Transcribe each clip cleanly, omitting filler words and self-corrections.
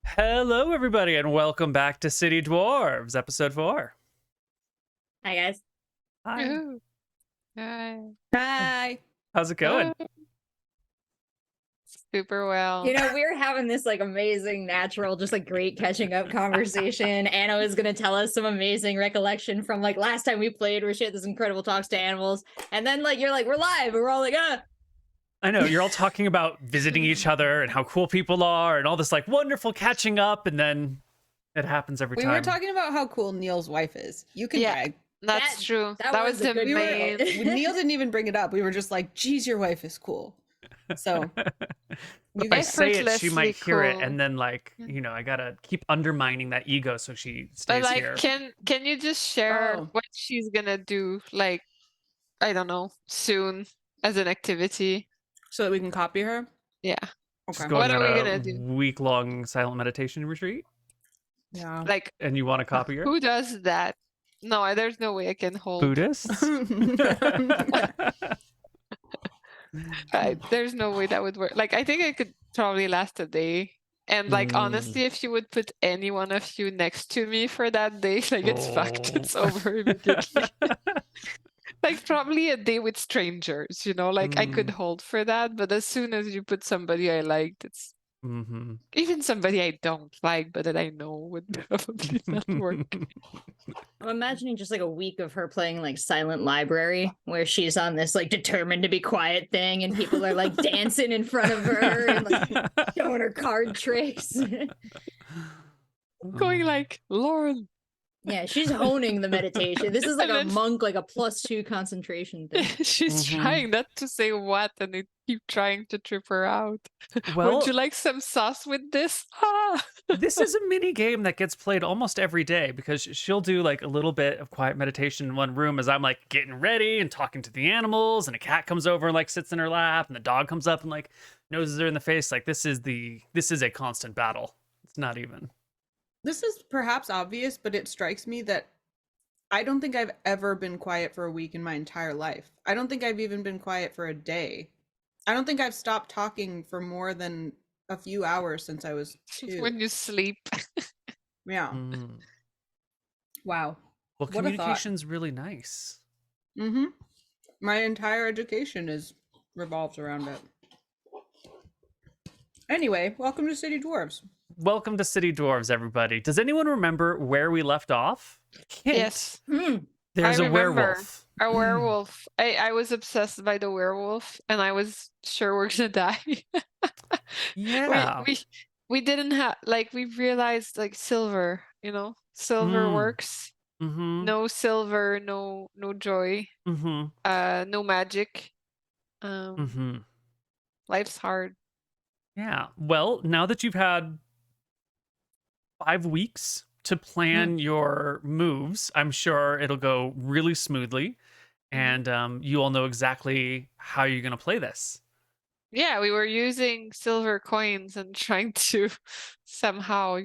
Hello, everybody, and welcome back to City Dwarves, episode 4. Hi guys. Hi. Ooh. Hi. Hi. How's it going? Super well. You know, we were having this amazing, natural, just great catching up conversation. Anna was gonna tell us some amazing recollection from last time we played where she had this incredible talks to animals. And then you're like, we're live, and we're all like, I know, you're all talking about visiting each other and how cool people are and all this wonderful catching up, and then it happens every time. We were talking about how cool Neal's wife is. You can brag. That's true. that That was was a the good main. Neal didn't even bring it up. We were just like, geez, your wife is cool. So If I say it, she might Effortlessly hear it, cool. and then I gotta keep undermining that ego so she But stays here. can you just share Oh. what she's gonna do? I don't know, soon as an activity. so that we can copy her. Yeah. She's Okay. going What are we on a gonna do? week-long silent meditation retreat, Yeah. and you want to copy her? Who does that? No, there's no way I can hold. Buddhists? There's no way that would work. I think I could probably last a day. And honestly, if you would put any one of you next to me for that day, it's fucked. It's over immediately. Probably a day with strangers, I could hold for that, but as soon as you put somebody I liked, it's even somebody I don't like, but that I know would probably not work. I'm imagining just a week of her playing Silent Library, where she's on this determined to be quiet thing, and people are dancing in front of her and showing her card tricks. Going Lauren. Yeah, she's honing the meditation. This is And a then- monk, a +2 concentration thing. She's trying not to say what, and they keep trying to trip her out. Well, Would you like some sauce with this? Ah! this is a mini game that gets played almost every day because she'll do a little bit of quiet meditation in one room as I'm getting ready and talking to the animals, and a cat comes over and sits in her lap, and the dog comes up and noses her in the face. This is a constant battle. It's not even. This is perhaps obvious, but it strikes me that I don't think I've ever been quiet for a week in my entire life. I don't think I've even been quiet for a day. I don't think I've stopped talking for more than a few hours since I was 2. When you sleep. Yeah. Mm. Wow. Well, What a thought. communication's really nice. Mm-hmm. My entire education revolves around it. Anyway, welcome to City Dwarves. Welcome to City Dwarves, everybody. Does anyone remember where we left off? Hint, Yes. There's I a remember. werewolf. A werewolf. I was obsessed by the werewolf, and I was sure we're gonna die. Yeah. We didn't have we realized silver, silver Mm. works. Mm-hmm. No silver, no joy, Mm-hmm. no magic. Mm-hmm. Life's hard. Yeah. Well, now that you've had 5 weeks to plan your moves, I'm sure it'll go really smoothly, and you all know exactly how you're going to play this. Yeah, we were using silver coins and trying to somehow,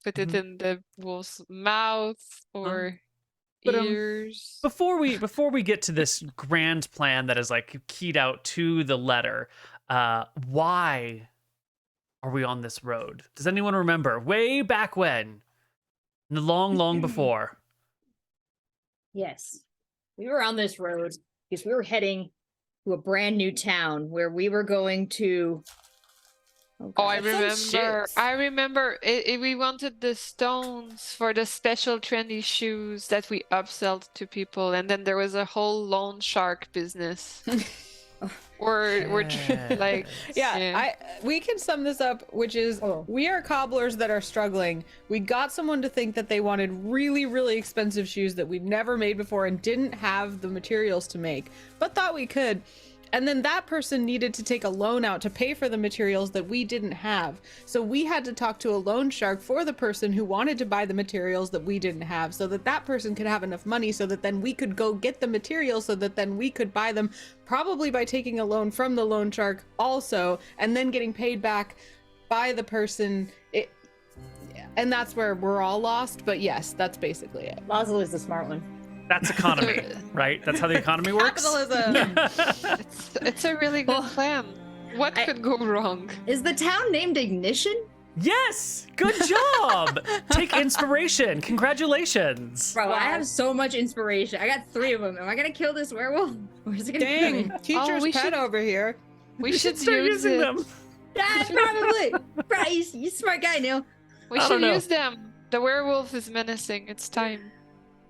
put it in the wolf's mouth or But, ears. Before we get to this grand plan that is keyed out to the letter, why are we on this road? Does anyone remember way back when? Long before. Yes. We were on this road because we were heading to a brand new town where we were going to. Oh, I God, some remember. shit. I remember. We wanted the stones for the special trendy shoes that we upsold to people, and then there was a whole loan shark business. We're Yeah. We can sum this up, which is we are cobblers that are struggling. We got someone to think that they wanted really, really expensive shoes that we'd never made before and didn't have the materials to make, but thought we could. And then that person needed to take a loan out to pay for the materials that we didn't have. So we had to talk to a loan shark for the person who wanted to buy the materials that we didn't have, so that that person could have enough money so that then we could go get the materials so that then we could buy them, probably by taking a loan from the loan shark also, and then getting paid back by the person. And that's where we're all lost, but yes, that's basically it. Basil is the smart one. That's economy, right? That's how the economy works. Capitalism. It's a really good plan. What could go wrong? Is the town named Ignition? Yes! Good job! Take inspiration. Congratulations. Bro, I Wow. have so much inspiration. I got 3 of them. Am I gonna kill this werewolf? Or is it gonna kill me? Dang, teacher's we pet should- over here. We should start use using it. them. Yeah, probably. Bryce, you smart guy, Neal. We I should don't know. use them. The werewolf is menacing. It's time.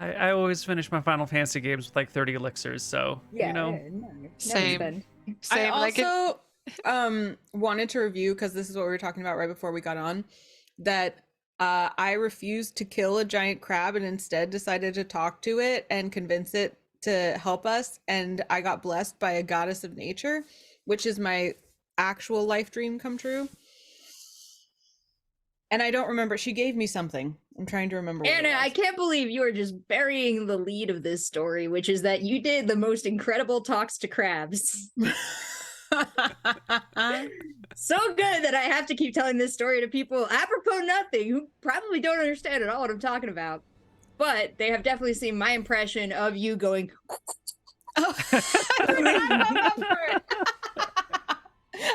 I always finish my Final Fantasy games with like 30 elixirs, so, you know. Same. Same. I Like it, also wanted to review, because this is what we were talking about right before we got on, that I refused to kill a giant crab and instead decided to talk to it and convince it to help us. And I got blessed by a goddess of nature, which is my actual life dream come true. And I don't remember. She gave me something. I'm trying to remember. What it Anna, was. I can't believe you are just burying the lead of this story, which is that you did the most incredible talks to crabs. So good that I have to keep telling this story to people apropos nothing who probably don't understand at all what I'm talking about. But they have definitely seen my impression of you going. Oh, I remember it.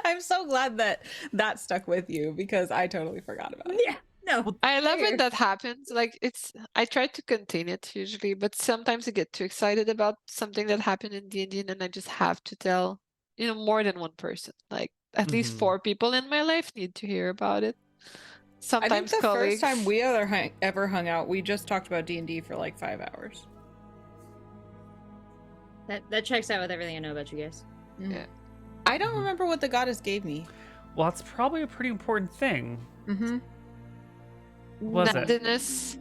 I'm so glad that that stuck with you, because I totally forgot about it. Yeah, no. I love fair. when that happens. Like I try to contain it usually, but sometimes I get too excited about something that happened in D&D, and then I just have to tell, more than one person. Like at least Mhm. 4 people in my life need to hear about it. I think Sometimes the colleagues. first time we ever hung out, we just talked about D&D for like 5 hours. That checks out with everything I know about you guys. Yeah. I don't remember what the goddess gave me. Well, that's probably a pretty important thing. Mm-hmm. Was it? Nothingness.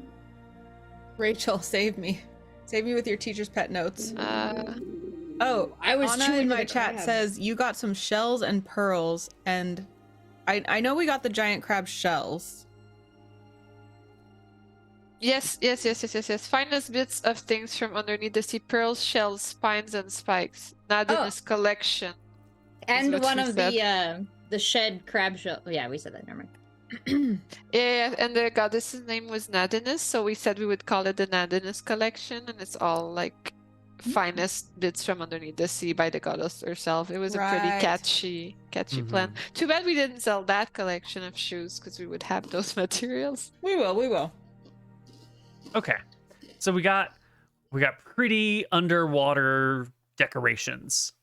Rachel, save me. Save me with your teacher's pet notes. Oh, I was Anna chewing in my the chat crab. says you got some shells and pearls, and I know we got the giant crab shells. Yes. Find us bits of things from underneath the sea: pearls, shells, spines, and spikes. Nothingness collection. And what one she of the shed crab shell. Oh, yeah, we said that. Never mind. Yeah, and the goddess's name was Nadinus, so we said we would call it the Nadinus collection, and it's all like finest bits from underneath the sea by the goddess herself. It was a pretty Right. catchy plan. Too bad we didn't sell that collection of shoes, because we would have those materials. We will. Okay. So we got pretty underwater decorations.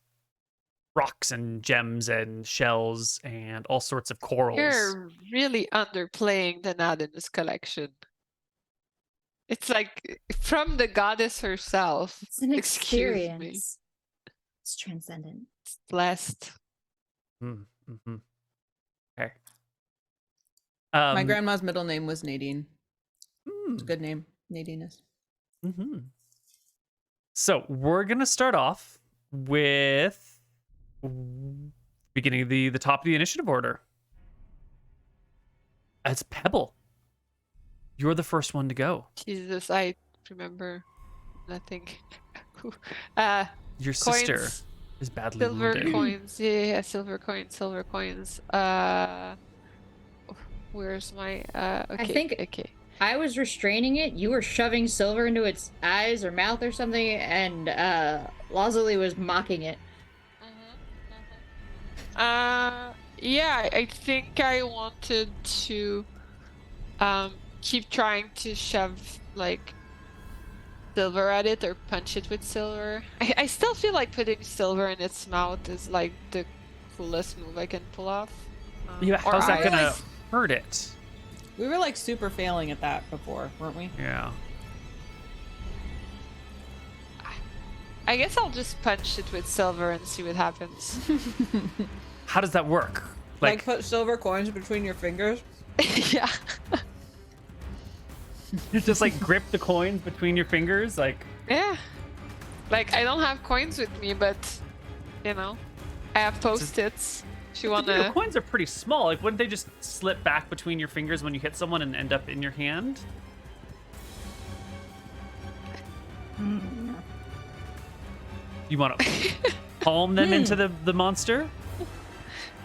Rocks and gems and shells and all sorts of corals. You're really underplaying the Nadinus collection. It's like from the goddess herself. It's an Excuse me. experience. It's transcendent. It's blessed. Mm-hmm. Okay. My grandma's middle name was Nadine. hmm. It's a good name, Nadinus. Mm-hmm. So we're gonna start off with beginning of the top of the initiative order. It's Pebble. You're the first one to go. Jesus, I remember nothing. Your sister Coins. is badly Silver wounded. coins. Yeah, silver coins. Where's my okay. think- okay. I was restraining it. You were shoving silver into its eyes or mouth or something, and Lazuli was mocking it. Yeah, I think I wanted to keep trying to shove like silver at it or punch it with silver. I still feel like putting silver in its mouth is like the coolest move I can pull off. Yeah, Or how's that I- gonna hurt it? We were like super failing at that before, weren't we? Yeah. I guess I'll just punch it with silver and see what happens. How does that work? Like put silver coins between your fingers. Yeah. just like grip the coins between your fingers, like. Yeah. Like I don't have coins with me, but I have post-its. If you Your wanna coins are pretty small. Like, wouldn't they just slip back between your fingers when you hit someone and end up in your hand? You want to palm them into the monster?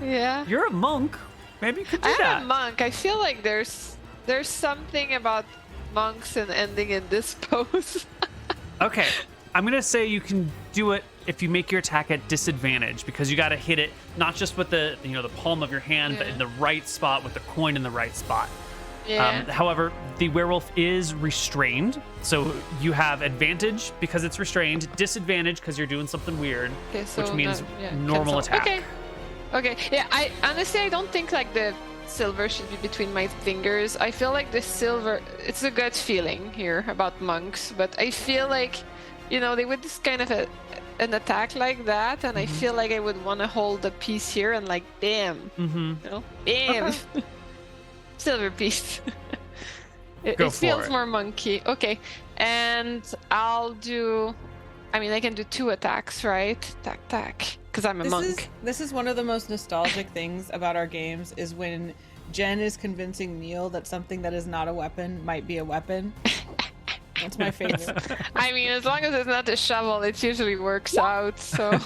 Yeah. You're a monk. Maybe you could do I'm that. a monk. I feel like there's something about monks and ending in this pose. Okay. I'm gonna say you can do it if you make your attack at disadvantage, because you got to hit it not just with the the palm of your hand, but in the right spot with the coin in the right spot. Yeah. However, the werewolf is restrained, so you have advantage because it's restrained, disadvantage because you're doing something weird, so which means cancel. normal attack. Okay. Yeah. I honestly don't think like the silver should be between my fingers. I feel like the silver. It's a gut feeling here about monks, but I feel like, they would just kind of an attack like that, and I feel like I would want to hold the piece here and like, bam, bam, silver piece. it feels more monkey. Okay, and I'll do. I mean, I can do 2 attacks, right? Tack, because I'm a monk. This is one of the most nostalgic things about our games is when Jen is convincing Neal that something that is not a weapon might be a weapon. That's my favorite. I mean, as long as it's not a shovel, it usually works out. So,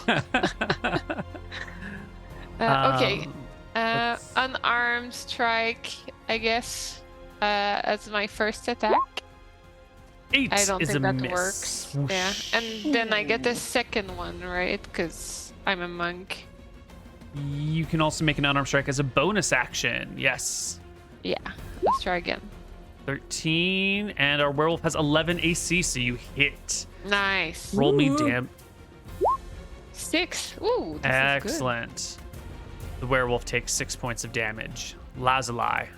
okay, unarmed strike, I guess, as my first attack. 8 I don't is think a that miss. works. Yeah, and then I get the second one, right? Because I'm a monk. You can also make an unarmed strike as a bonus action. Yes. Yeah, let's try again. 13, and our werewolf has 11 AC, so you hit. Nice. Roll me damn. 6. Ooh, this Excellent. is The werewolf takes 6 points of damage. Lazuli.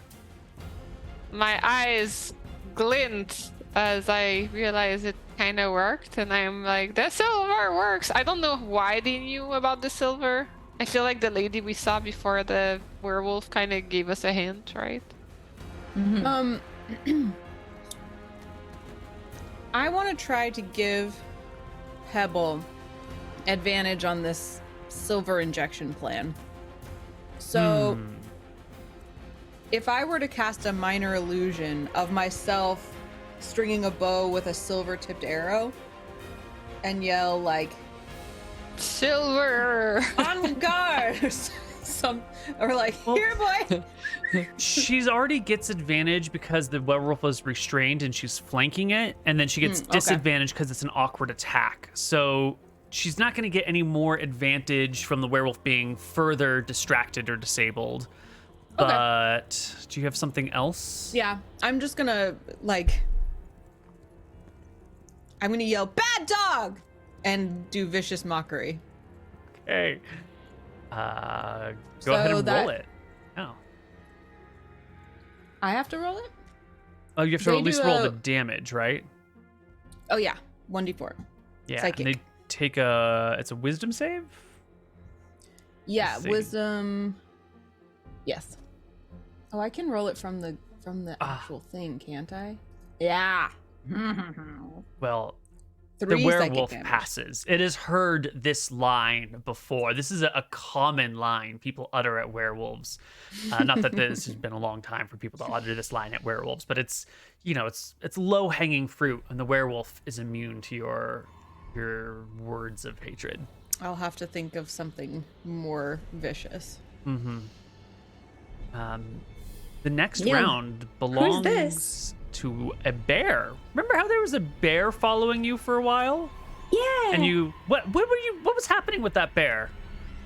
good. My eyes glint as I realize it kind of worked, and I'm like, the silver works. I don't know why they knew about the silver. I feel like the lady we saw before the werewolf kind of gave us a hint, right? I want to try to give Pebble advantage on this silver injection plan. So, if I were to cast a minor illusion of myself stringing a bow with a silver-tipped arrow and yell like, Silver! on guard! Or like, here, boy! She's already gets advantage because the werewolf was restrained and she's flanking it, and then she gets disadvantage because it's an awkward attack. So she's not going to get any more advantage from the werewolf being further distracted or disabled. But do you have something else? Yeah, I'm just gonna I'm gonna yell, bad dog! And do vicious mockery. Okay. Go ahead and roll it. Oh. I have to roll it? Oh, you have to at least roll the damage, right? Oh yeah, 1d4. Yeah. Psychic. And they take it's a wisdom save? Yeah, wisdom. Yes. Oh, I can roll it from the actual thing, can't I? Yeah. Well, 3 the werewolf psychic damage. passes. It has heard this line before. This is a common line people utter at werewolves. Not that this has been a long time for people to utter this line at werewolves, but it's it's low hanging fruit, and the werewolf is immune to your words of hatred. I'll have to think of something more vicious. The next Yeah. round belongs this? to a bear. Remember how there was a bear following you for a while? Yeah. And what was happening with that bear?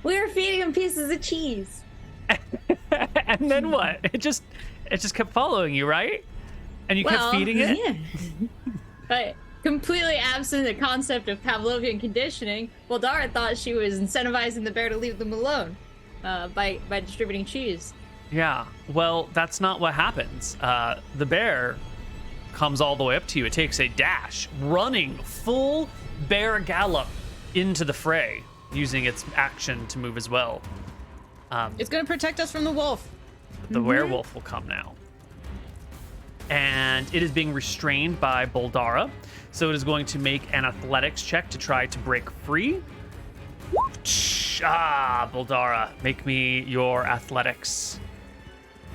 We were feeding him pieces of cheese. And then what? It just kept following you, right? And you kept feeding it? Yeah. But completely absent the concept of Pavlovian conditioning, Dara thought she was incentivizing the bear to leave them alone by distributing cheese. Yeah. Well, that's not what happens. The bear comes all the way up to you. It takes a dash, running full bear gallop into the fray, using its action to move as well. It's gonna protect us from the wolf. The werewolf will come now. And it is being restrained by Boldara. So it is going to make an athletics check to try to break free. Boldara, make me your athletics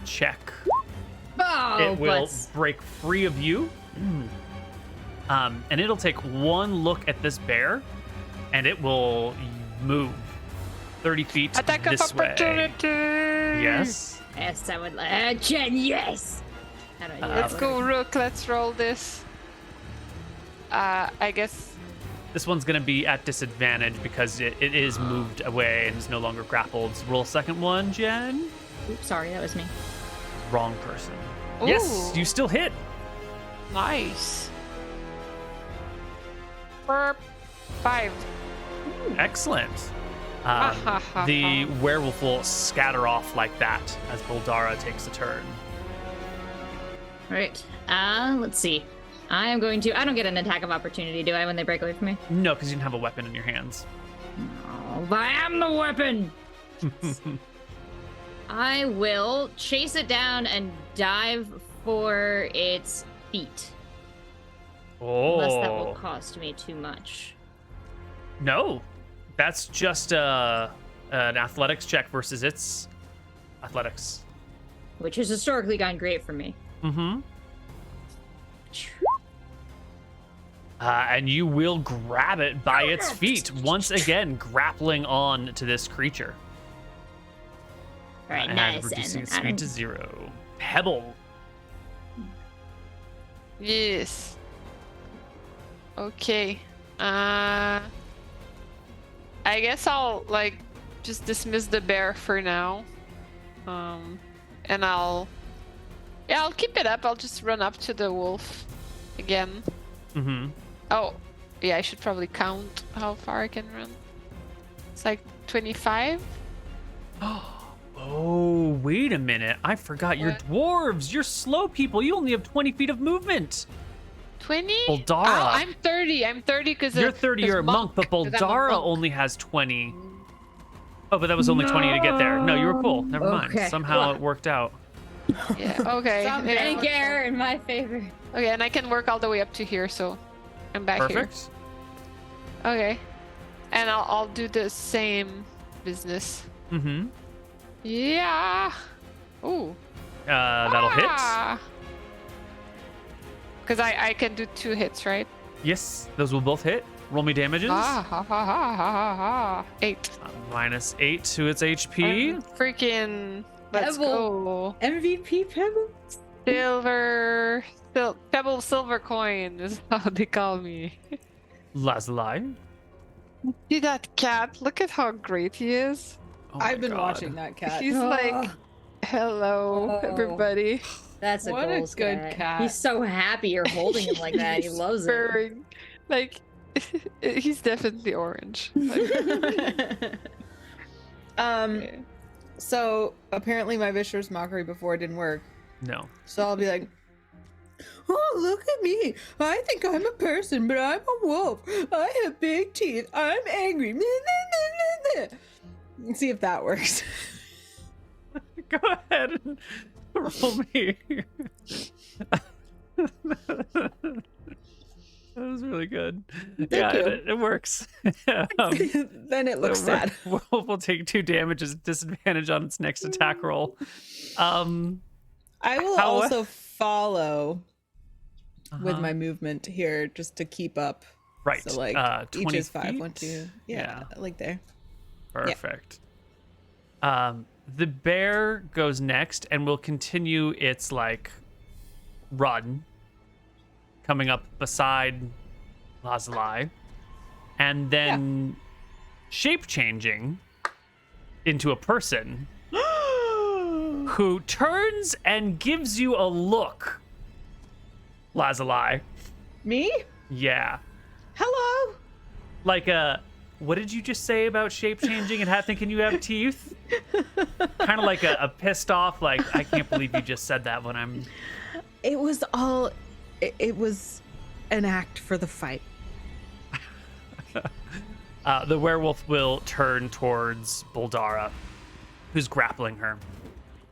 check. Oh, It will break free of you. And it'll take one look at this bear, and it will move 30 feet Attack of this way. opportunity! Yes. Yes, I would like. Jen, yes. How do I do that? Let's go, Rook. Let's roll this. I guess This one's going to be at disadvantage because it is moved away and is no longer grappled. Roll a second one, Jen. Oops, sorry, that was me. Wrong person. Yes, Ooh. you still hit. Nice. For 5. Excellent. The werewolf will scatter off like that as Boldara takes a turn. All right. Let's see. I am going to. I don't get an attack of opportunity, do I, when they break away from me? No, because you didn't have a weapon in your hands. Oh, but I am the weapon. I will chase it down and dive for its feet. Unless that will cost me too much. No, that's just an athletics check versus its athletics. Which has historically gone great for me. Mm-hmm. And you will grab it by its feet, once again grappling on to this creature. All right, and nice. reducing And its speed to 0. Pebble. Yes. Okay. I guess I'll like just dismiss the bear for now. And I'll keep it up. I'll just run up to the wolf again. Mm-hmm. Oh, yeah, I should probably count how far I can run. It's like 25. Oh, wait a minute. I forgot you're dwarves. You're slow people. You only have 20 feet of movement. 20? Boldara. Oh, I'm 30. I'm 30 because You're 30, you're a monk, but 'cause I'm a Boldara monk. only has 20. Oh, but that was only 20 to get there. No, you were cool. Never mind. Okay. Somehow it worked out. Yeah, okay. Thank you in my favor. Okay, and I can work all the way up to here, so I'm back Perfect. here. Okay. And I'll do the same business. Mm-hmm. Yeah. Ooh. That'll hit. Because I can do 2 hits, right? Yes, those will both hit. Roll me damages. Ha ha ha ha ha ha. 8. Minus 8 to its HP. Freaking. Let's Pebble. go. MVP Pebble. Pebble silver coin is how they call me. Lazuli. See that cat? Look at how great he is. Oh my I've been God. watching that cat. He's like, hello, Oh. everybody. That's a What a goals good cat. cat. He's so happy you're holding him like that. He He's loves it. purring. Like, he's definitely orange. Like, yeah. So apparently my vicious mockery before didn't work. No. So I'll be like, oh, look at me. I think I'm a person, but I'm a wolf. I have big teeth. I'm angry. Let's see if that works. Go ahead and roll me. That was really good. Yeah, you. it works. Then it looks sad. We'll take 2 damage as disadvantage on its next attack roll. I will How- also follow with Uh-huh. my movement here just to keep up. Right. So like 20 each is 5, feet? 1, 2. Yeah, like there. Perfect. The bear goes next and will continue its like run, coming up beside Lazuli, and then shape changing into a person who turns and gives you a look. Lazuli. Me? Yeah. Hello. Like what did you just say about shape changing and thinking you have teeth? Kind of like a pissed off, like, I can't believe you just said that when I'm. It was all. It was an act for the fight. The werewolf will turn towards Boldara, who's grappling her,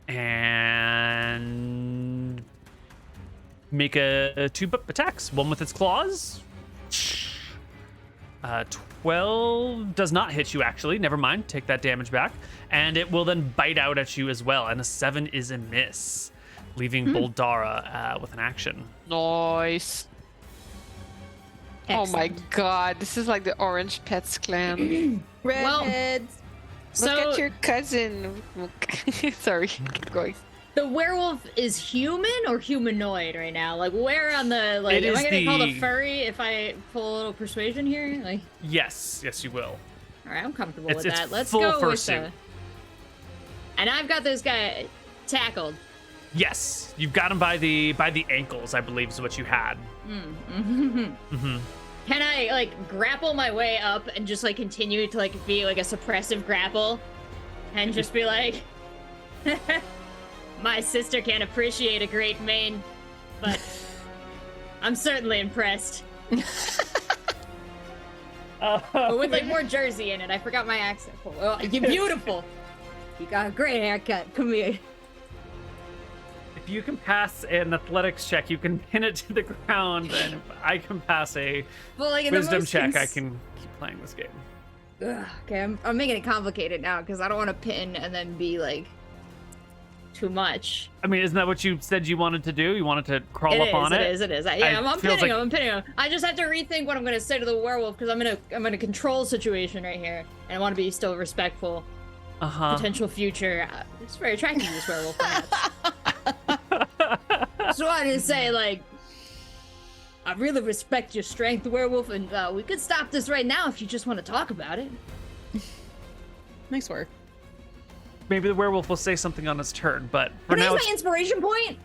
and make a 2 attacks. One with its claws. 12 does not hit you, actually. Never mind. Take that damage back. And it will then bite out at you as well. And a 7 is a miss, leaving Boldara with an action. Nice. Oh my Excellent. god, this is like the Orange Pets clan. Redheads. Look So at your cousin. Sorry, keep going. The werewolf is human or humanoid right now? Like, where on the, like, It am is I gonna call the- a furry if I pull a little persuasion here? Like, Yes, you will. all right, I'm comfortable It's- with it's that. Let's full go with fursuit. and I've got this guy tackled. Yes, you've got him by the ankles, I believe is what you had. Can I, like, grapple my way up and just, like, continue to, like, be, like, a suppressive grapple? And just be like, my sister can't appreciate a great mane, but I'm certainly impressed. But with, like, more Jersey in it. I forgot my accent. Oh, you're beautiful. You got a great haircut. Come here. If you can pass an athletics check, you can pin it to the ground, and if I can pass a Well, like, in the wisdom most check, I can keep playing this game. Ugh, okay, I'm making it complicated now because I don't want to pin and then be like too much. I mean, isn't that what you said you wanted to do? You wanted to crawl It up on it? is. Yeah, I'm feels pinning like- him. I'm pinning him. I just have to rethink what I'm gonna say to the werewolf because I'm in a control situation right here, and I want to be still respectful. Potential future. It's very attractive, this werewolf. Perhaps. So I didn't say like. I really respect your strength, werewolf, and we could stop this right now if you just want to talk about it. Nice work. Maybe the werewolf will say something on its turn, but for Can I now, use my inspiration point?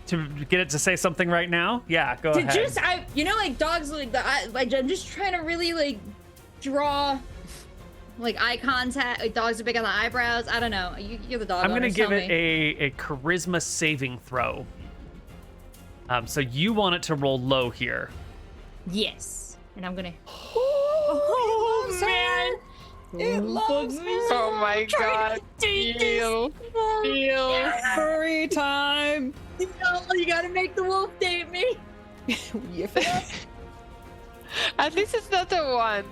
to get it to say something right now, yeah, go To ahead. just, like dogs, like I'm just trying to really like draw, like eye contact. Like dogs are big on the eyebrows. I don't know. You're the dog. I'm gonna owner, give tell it me. a charisma saving throw. So you want it to roll low here. Yes, and I'm gonna. Oh, man. It loves her. Oh my god. Neal. Neal. Furry time. You gotta make the wolf date me. At least it's not the one.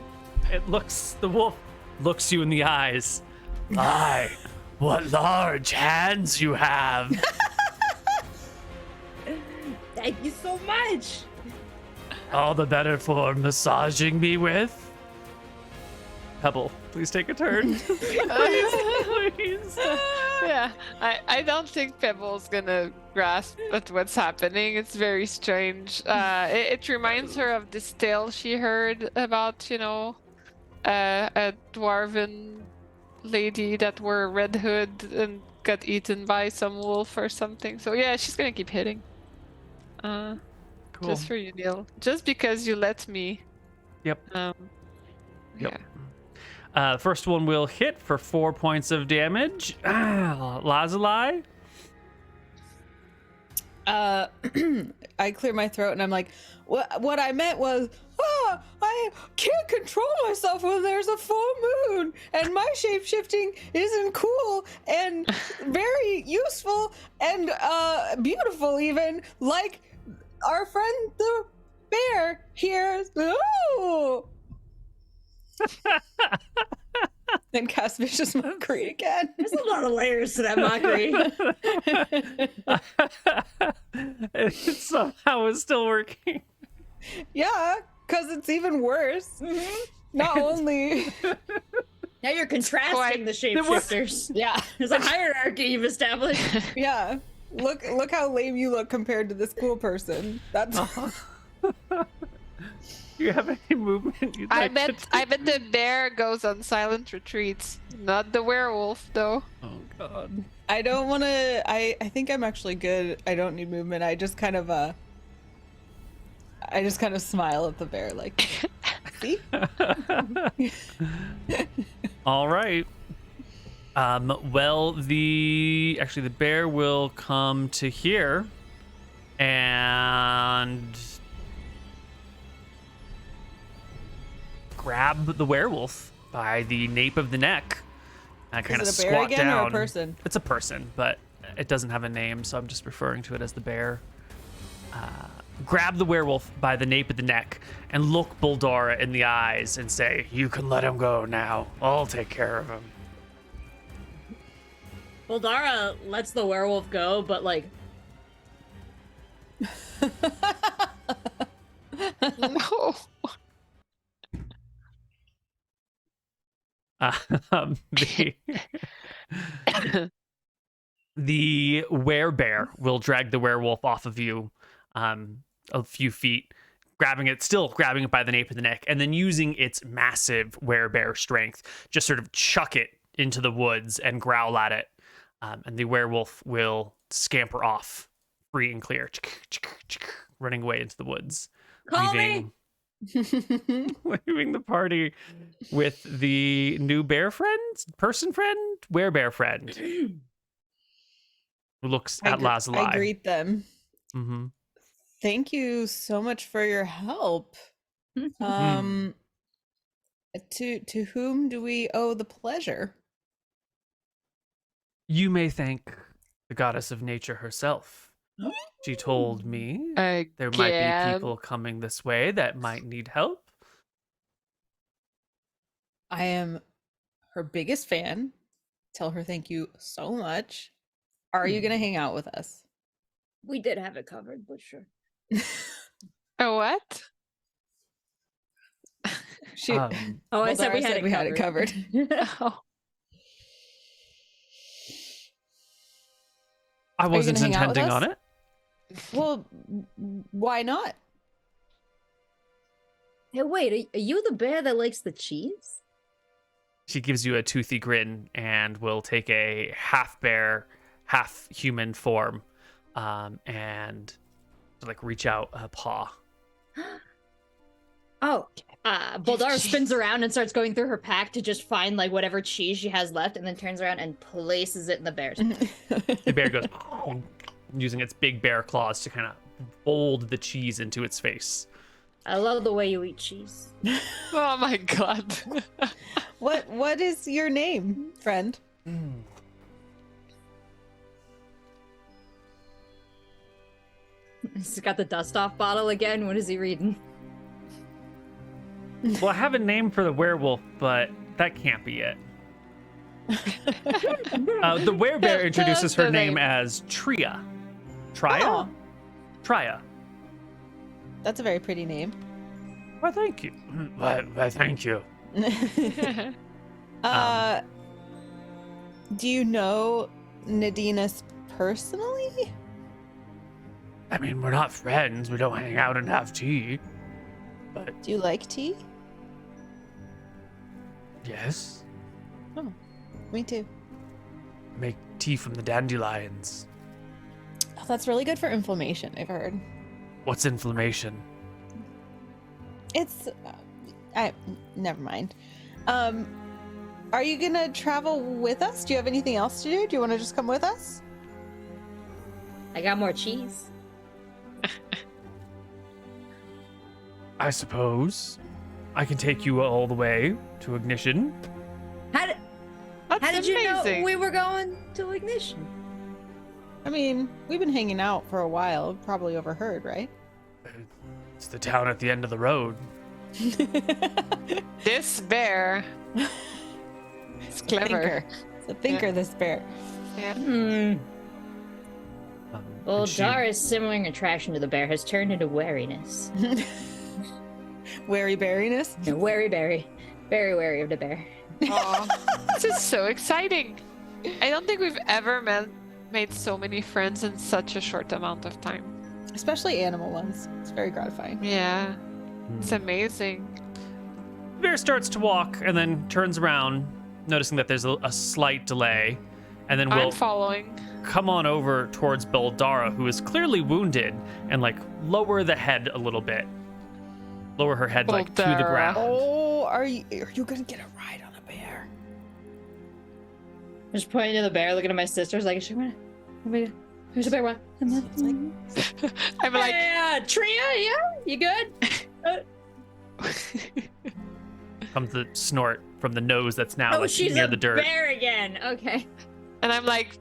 The wolf looks you in the eyes. My, what large hands you have. Thank you so much. All the better for massaging me with. Pebble, please take a turn. Please. Yeah, I don't think Pebble's gonna grasp at what's happening. It's very strange. It reminds her of this tale she heard about, a dwarven lady that wore a red hood and got eaten by some wolf or something. So yeah, she's gonna keep hitting. Cool. Just for you, Neal. Just because you let me. Yep. Yeah. First one will hit for 4 points of damage. Lazuli. I clear my throat and I'm like, what I meant was, I can't control myself when there's a full moon, and my shape shifting isn't cool and very useful and beautiful, even like our friend the bear here. Oh. And cast vicious mockery again. There's a lot of layers to that mockery. It somehow is still working. Yeah, because it's even worse. Not only. Now you're contrasting the shapeshifters. Yeah. There's a hierarchy you've established. Yeah. Look how lame you look compared to this cool person. That's Do you have any movement you'd I like bet to I bet the bear goes on silent retreats, not the werewolf though. Oh god. I don't want to. I think I'm actually good. I don't need movement. I just kind of smile at the bear, like, see? All right. Well, the bear will come to here and grab the werewolf by the nape of the neck and kind of Is it a bear squat again down. or a person? It's a person, but it doesn't have a name, so I'm just referring to it as the bear. Grab the werewolf by the nape of the neck and look Buldora in the eyes and say, "You can let him go now. I'll take care of him." Buldara lets the werewolf go, but like No. The The werebear will drag the werewolf off of you a few feet, grabbing it by the nape of the neck, and then using its massive werebear strength, just sort of chuck it into the woods and growl at it. And the werewolf will scamper off, free and clear, running away into the woods, Call leaving the party with the new bear friend, werebear friend, who looks at Lazuli. I greet them. Mm-hmm. Thank you so much for your help. To whom do we owe the pleasure? You may thank the goddess of nature herself. She told me there might be people coming this way that might need help. I am her biggest fan. Tell her thank you so much. Are you going to hang out with us? We did have it covered, but sure. A what? I said we had it covered. Oh. I wasn't intending on it. Well, why not? Hey, wait, are you the bear that likes the cheese? She gives you a toothy grin and will take a half bear, half human form, and like reach out a paw. Oh, Boldara spins around and starts going through her pack to just find like whatever cheese she has left, and then turns around and places it in the bear's pack. The bear goes using its big bear claws to kind of fold the cheese into its face. I love the way you eat cheese. Oh my god. What is your name, friend? He's got the dust off bottle again. What is he reading? Well, I have a name for the werewolf, but that can't be it. The werebear introduces her name as Tria. Oh. Tria. That's a very pretty name. Why, thank you. Why, thank you. Do you know Nadinus personally? I mean, we're not friends. We don't hang out and have tea. But do you like tea? Yes. Oh, me too. Make tea from the dandelions. Oh, that's really good for inflammation, I've heard. What's inflammation? It's never mind. Are you gonna travel with us? Do you have anything else to do? Do you want to just come with us? I got more cheese. I suppose I can take you all the way to Ignition. How did you know we were going to Ignition? I mean, we've been hanging out for a while. Probably overheard, right? It's the town at the end of the road. This bear. It's clever. It's a thinker, this bear. Yeah. Well, Dara's similar attraction to the bear has turned into wariness. Wary-berryness? No, wary-berry. Very wary of the bear. Oh, this is so exciting. I don't think we've ever made so many friends in such a short amount of time. Especially animal ones. It's very gratifying. Yeah. It's amazing. The bear starts to walk and then turns around, noticing that there's a slight delay, and then will following. Come on over towards Boldara, who is clearly wounded, and like lower the head a little bit. Lower her head like to the ground. Oh, are you gonna get a ride on a bear? I'm just pointing to the bear, looking at my sisters like, who's the bear? What? I'm like, yeah, Tria, yeah, you good? Comes the snort from the nose that's now like, she's near the dirt. Bear again. Okay. And I'm like,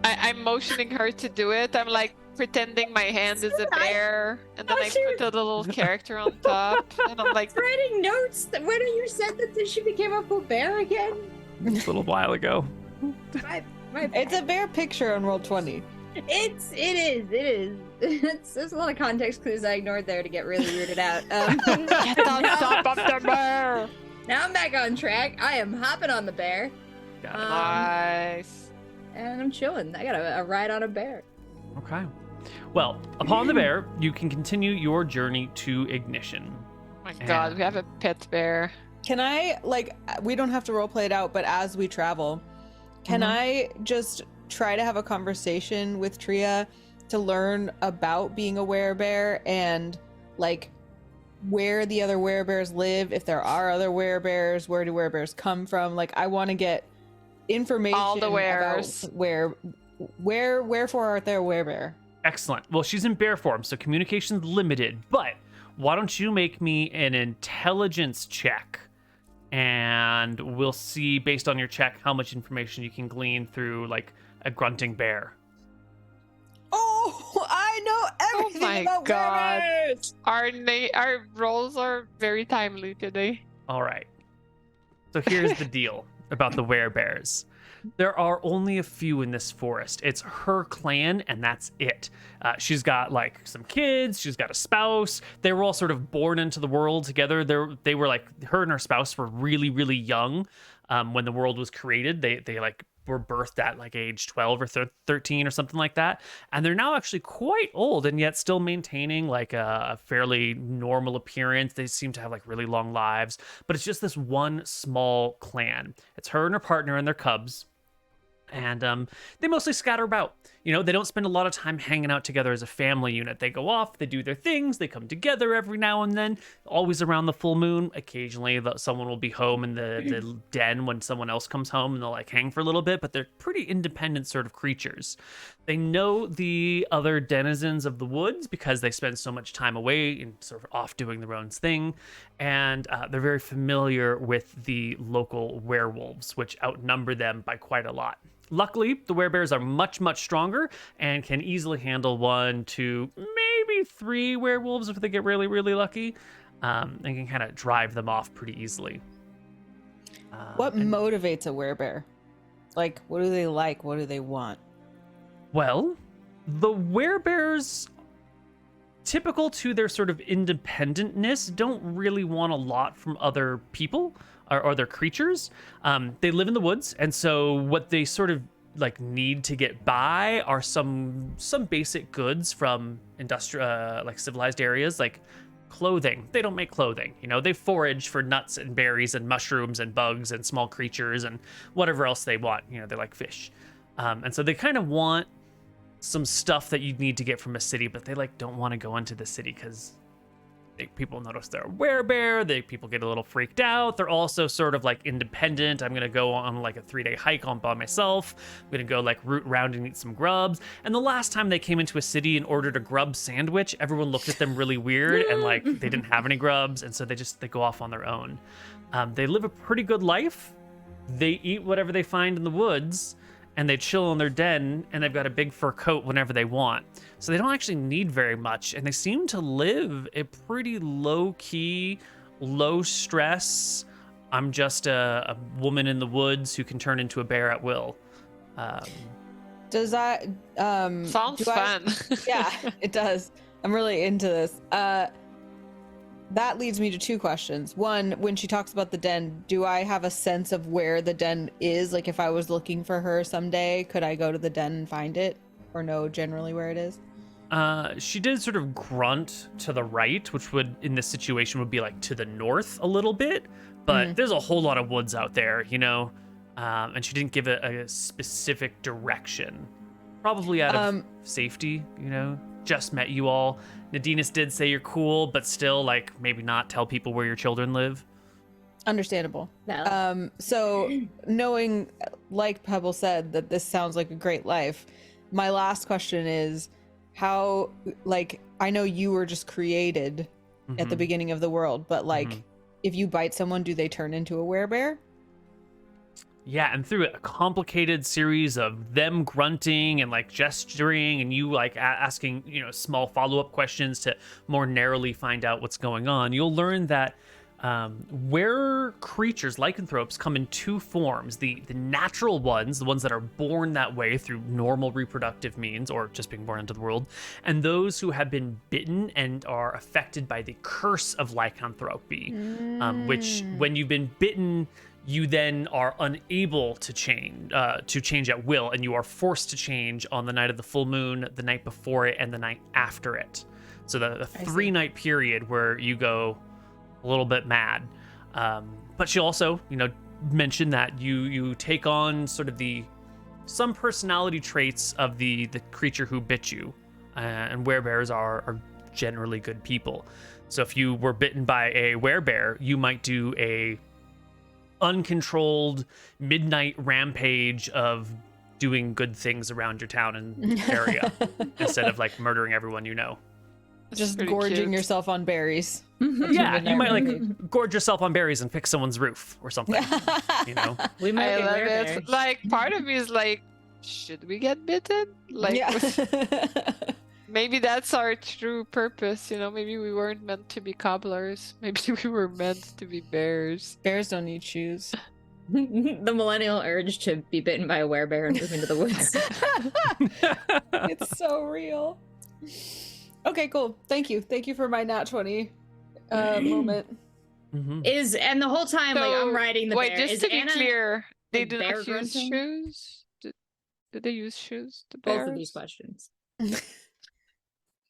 I'm motioning her to do it. I'm like pretending my hand is a bear, and then I put a little character on top, and I'm like writing notes. When you said that she became a full bear again? A little while ago. It's a bear picture on Roll20. It is. There's a lot of context clues I ignored there to get really weirded out. Get on top of the bear. Now I'm back on track. I am hopping on the bear. Nice. and I'm chilling. I got a ride on a bear. Okay. Well, upon the bear, you can continue your journey to Ignition. Oh my god, we have a pet bear. Can I, like, we don't have to roleplay it out, but as we travel, can I just try to have a conversation with Tria to learn about being a werebear and, like, where the other werebears live, if there are other werebears, where do werebears come from? Like, I want to get information All the wares. about wherefore art there a werebear? Excellent. Well, she's in bear form, so communication's limited, but why don't you make me an intelligence check? And we'll see, based on your check, how much information you can glean through, like, a grunting bear. Oh, I know everything about werebears! Our roles are very timely today. All right. So here's the deal about the werebears. There are only a few in this forest. It's her clan, and that's it. She's got, like, some kids. She's got a spouse. They were all sort of born into the world together. They were, like, her and her spouse were really, really young when the world was created. They like, were birthed at, like, age 12 or 13 or something like that. And they're now actually quite old and yet still maintaining, like, a fairly normal appearance. They seem to have, like, really long lives. But it's just this one small clan. It's her and her partner and their cubs. And they mostly scatter about. You know, they don't spend a lot of time hanging out together as a family unit. They go off, they do their things, they come together every now and then, always around the full moon. Occasionally, someone will be home in the den when someone else comes home, and they'll, like, hang for a little bit, but they're pretty independent sort of creatures. They know the other denizens of the woods because they spend so much time away and sort of off doing their own thing, and they're very familiar with the local werewolves, which outnumber them by quite a lot. Luckily, the werebears are much, much stronger and can easily handle 1 to maybe 3 werewolves if they get really, really lucky, and can kind of drive them off pretty easily. What motivates a werebear? Like, what do they like? What do they want? Well, the werebears, typical to their sort of independentness, don't really want a lot from other people or other creatures. They live in the woods, and so what they sort of, like, need to get by are some basic goods from industrial, like, civilized areas, like clothing. They don't make clothing. You know, they forage for nuts and berries and mushrooms and bugs and small creatures and whatever else they want. You know, they like fish. And so they kind of want some stuff that you'd need to get from a city, but they, like, don't want to go into the city because people notice they're a werebear. People get a little freaked out. They're also sort of, like, independent. I'm gonna go on, like, a 3-day hike by myself. I'm gonna go, like, root around and eat some grubs. And the last time they came into a city and ordered a grub sandwich, everyone looked at them really weird and, like, they didn't have any grubs, and so they go off on their own. They live a pretty good life. They eat whatever they find in the woods, and they chill in their den, and they've got a big fur coat whenever they want. So they don't actually need very much, and they seem to live a pretty low-key, low-stress, I'm just a woman in the woods who can turn into a bear at will. Does that... Sounds fun. Yeah, it does. I'm really into this. That leads me to 2 questions. One, when she talks about the den, do I have a sense of where the den is? Like, if I was looking for her someday, could I go to the den and find it? Or know generally where it is? She did sort of grunt to the right, which would, in this situation, would be, like, to the north a little bit. But there's a whole lot of woods out there, you know? And she didn't give a specific direction. Probably out of safety, you know? Just met you all. Nadinus did say you're cool, but still, like, maybe not tell people where your children live. Understandable. No. So knowing, like Pebble said, that this sounds like a great life, my last question is how, like, I know you were just created at the beginning of the world, but, like, if you bite someone, do they turn into a werebear? Yeah, and through a complicated series of them grunting and, like, gesturing and you, like, asking, you know, small follow-up questions to more narrowly find out what's going on, you'll learn that were creatures, lycanthropes, come in 2 forms. The natural ones, the ones that are born that way through normal reproductive means or just being born into the world, and those who have been bitten and are affected by the curse of lycanthropy, which, when you've been bitten, you then are unable to change at will, and you are forced to change on the night of the full moon, the night before it, and the night after it. So the 3-night period where you go a little bit mad. But she also, mentioned that you take on sort of some personality traits of the creature who bit you, and werebears are generally good people. So if you were bitten by a werebear, you might do a uncontrolled midnight rampage of doing good things around your town and area instead of like murdering everyone you know. Just gorging yourself on berries. Yeah, you might like gorge yourself on berries and fix someone's roof or something. We might I be love werebears. it. Like, part of me is like, should we get bitten? Like, maybe that's our true purpose. Maybe we weren't meant to be cobblers. Maybe we were meant to be bears. Bears don't need shoes. The millennial urge to be bitten by a werebear and move into the woods. It's so real. Okay, cool. Thank you for my nat 20 moment. And the whole time, like, I'm riding the wait, bear. just to be clear, they the do bear not use grunting? shoes? Did they use shoes? The bears? Both of these questions.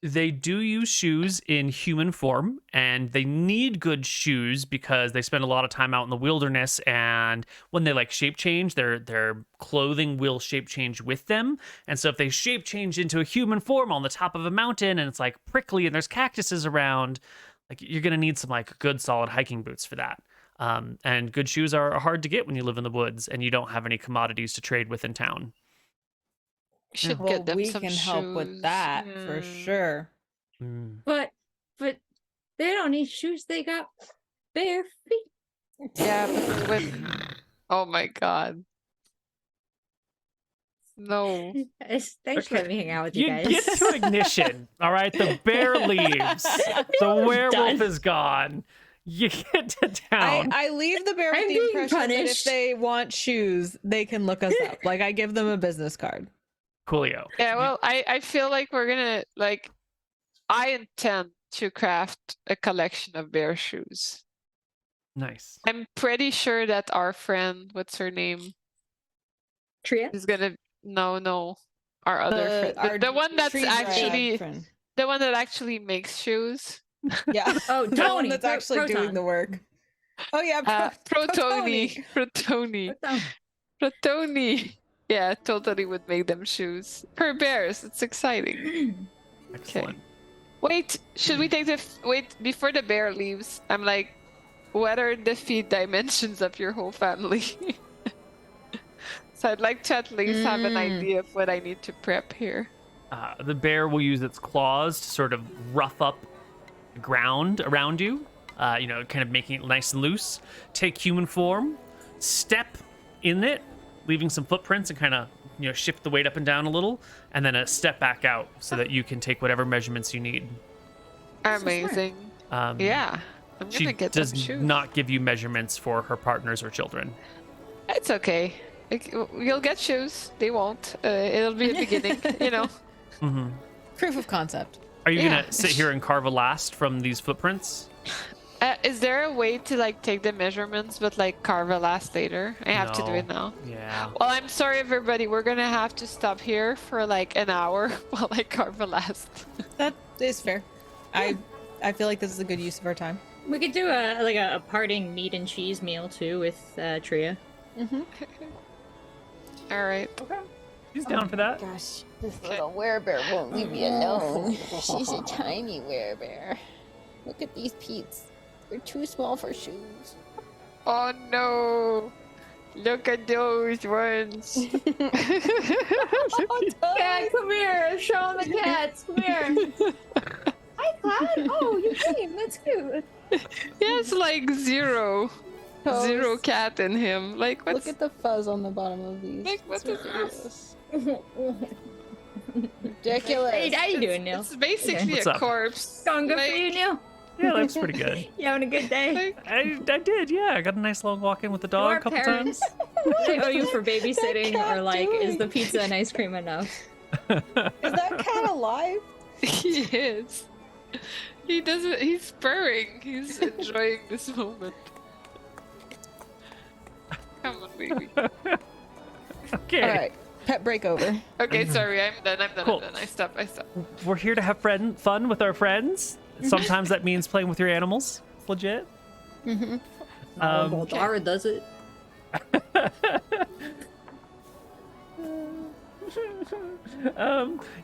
They do use shoes in human form, and they need good shoes because they spend a lot of time out in the wilderness, and when they like shape change, their clothing will shape change with them. And so if they shape change into a human form on the top of a mountain and it's like prickly and there's cactuses around, like you're gonna need some like good solid hiking boots for that. And good shoes are hard to get when you live in the woods and you don't have any commodities to trade with in town. Should Well, get them we some can shoes. help with that for sure. But they don't need shoes. They got bare feet. Yeah, but oh my god. No. Thanks for letting me hang out with you You guys. get to ignition, all right? The bear leaves. The werewolf is gone. You get to town. I leave the bear with I'm the being impression that if punished. they want shoes, they can look us up. Like, I give them a business card. Coolio. Yeah, well, I feel like we're gonna, like, I intend to craft a collection of bear shoes. Nice. I'm pretty sure that our friend, what's her name, Tria? is gonna, no, our other friend. The one that's tree dryad actually, friend. the one that actually makes shoes. Yeah. Oh, The one Tony. that's actually doing the work. Oh yeah, Protoni. What the- Protoni. Yeah, totally would make them shoes. For bears, it's exciting. Excellent. Wait, should we take wait, before the bear leaves, I'm like, what are the feet dimensions of your whole family? So I'd like to at least have an idea of what I need to prep here. The bear will use its claws to sort of rough up the ground around you, kind of making it nice and loose. Take human form, step in it, leaving some footprints and kind of, shift the weight up and down a little, and then a step back out so that you can take whatever measurements you need. Amazing. Yeah, I'm She gonna get does some shoes. not give you measurements for her partners or children. It's okay. You'll get shoes. They won't. It'll be a beginning, Mm-hmm. proof of concept. Are you Yeah. gonna sit here and carve a last from these footprints? Is there a way to like take the measurements but like carve a last later? I have to do No. it now. Yeah. Well, I'm sorry everybody. We're gonna have to stop here for like an hour while I carve a last. That is fair. I feel like this is a good use of our time. We could do a parting meat and cheese meal too with Tria. All right. He's down for that. Gosh, this little werebear won't leave me alone. She's a tiny werebear. Look at these peats. They're too small for shoes. Oh no! Look at those ones. Cat, come here. Show him the cats. Come here. Hi, Cloud. Oh, you came. That's cute. He has like zero Toes. cat in him. Like what's Look at the fuzz on the bottom of these. like what is Ridiculous. this? Ridiculous. Hey, how you doing, Neal? It's basically What's a up? corpse. Going good like, for you, Neal? Yeah, life's pretty good. You having a good day? Like, I did, yeah. I got a nice long walk in with the dog Our a couple parents. times. Do they owe you for babysitting, cat or like, is doing? the pizza and ice cream enough? Is that cat alive? he is. He doesn't. He's purring. He's enjoying this moment. Come on, baby. Okay. All right, pet break over. Okay, sorry, I'm done. Cool. I stop. We're here to have fun with our friends. Sometimes that means playing with your animals. It's legit. Dara does it.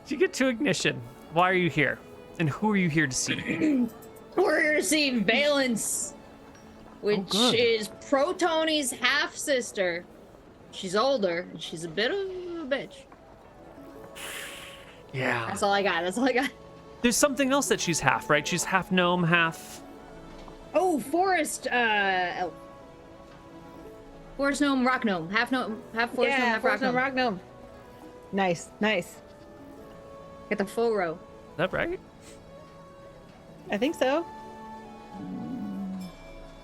You get to ignition. Why are you here? And who are you here to see? We're here to see Valence, which good. is Protoni's half sister. She's older, and she's a bit of a bitch. Yeah. That's all I got. There's something else that she's half, right? She's half gnome, half... Oh, forest, elf. Forest gnome, rock gnome. Half gnome, half forest gnome, half rock gnome. rock gnome. Nice. Get the full row. Is that right? I think so.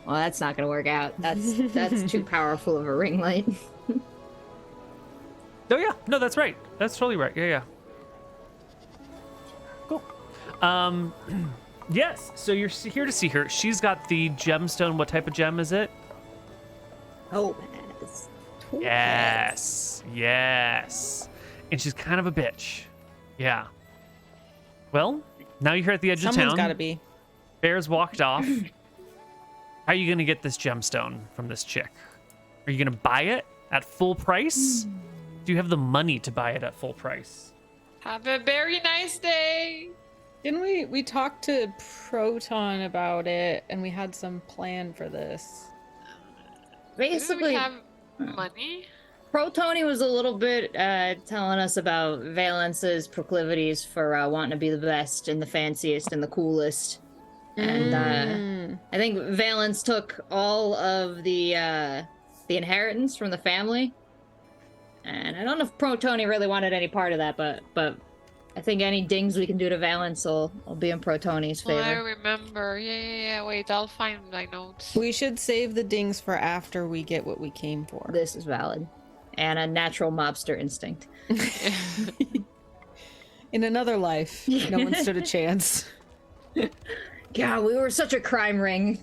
Well, that's not gonna work out. That's too powerful of a ring light. Oh, yeah. No, that's right. That's totally right. Yeah. Cool. Yes. So you're here to see her. She's got the gemstone. What type of gem is it? Topaz. Yes. And she's kind of a bitch. Yeah. Well, now you're here at the edge of town. Someone's gotta be. Bear's walked off. How are you gonna get this gemstone from this chick? Are you gonna buy it at full price? Do you have the money to buy it at full price? Have a very nice day. Didn't we talked to Proton about it, and we had some plan for this. Didn't Basically, we have money? Protoni was a little bit telling us about Valence's proclivities for wanting to be the best and the fanciest and the coolest. And I think Valence took all of the inheritance from the family. And I don't know if Protoni really wanted any part of that, but I think any dings we can do to Valence will be in Protoni's favor. Oh, I remember. Yeah. Wait, I'll find my notes. We should save the dings for after we get what we came for. This is valid. And a natural mobster instinct. In another life, no one stood a chance. God, we were such a crime ring.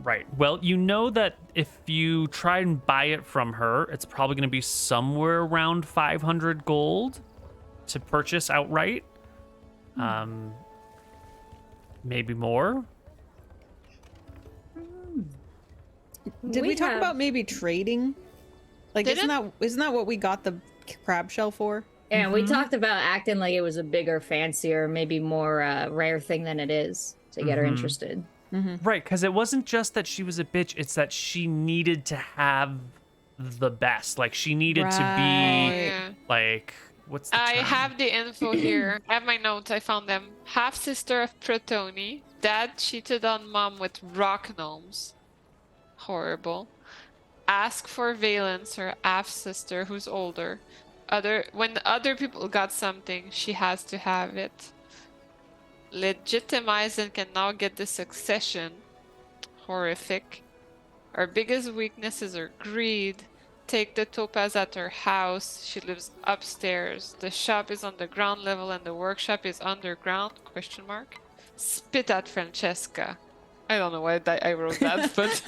Right. Well, you know that if you try and buy it from her, it's probably going to be somewhere around 500 gold to purchase outright. Maybe more. Did we talk about maybe trading? Like, isn't that what we got the crab shell for? And we talked about acting like it was a bigger, fancier, maybe more rare thing than it is to get her interested. Right, because it wasn't just that she was a bitch, it's that she needed to have the best. Like, she needed to be, Yeah. like, what's the I term? have the info here. I have my notes. I found them. Half sister of Protoni. Dad cheated on mom with rock gnomes. Horrible. Ask for Valence, her half sister, who's older. When other people got something, she has to have it. Legitimized and can now get the succession. Horrific. Our biggest weakness is her greed. Take the topaz at her house. She lives upstairs. The shop is on the ground level and the workshop is underground? ? Spit at Francesca. I don't know why I wrote that, but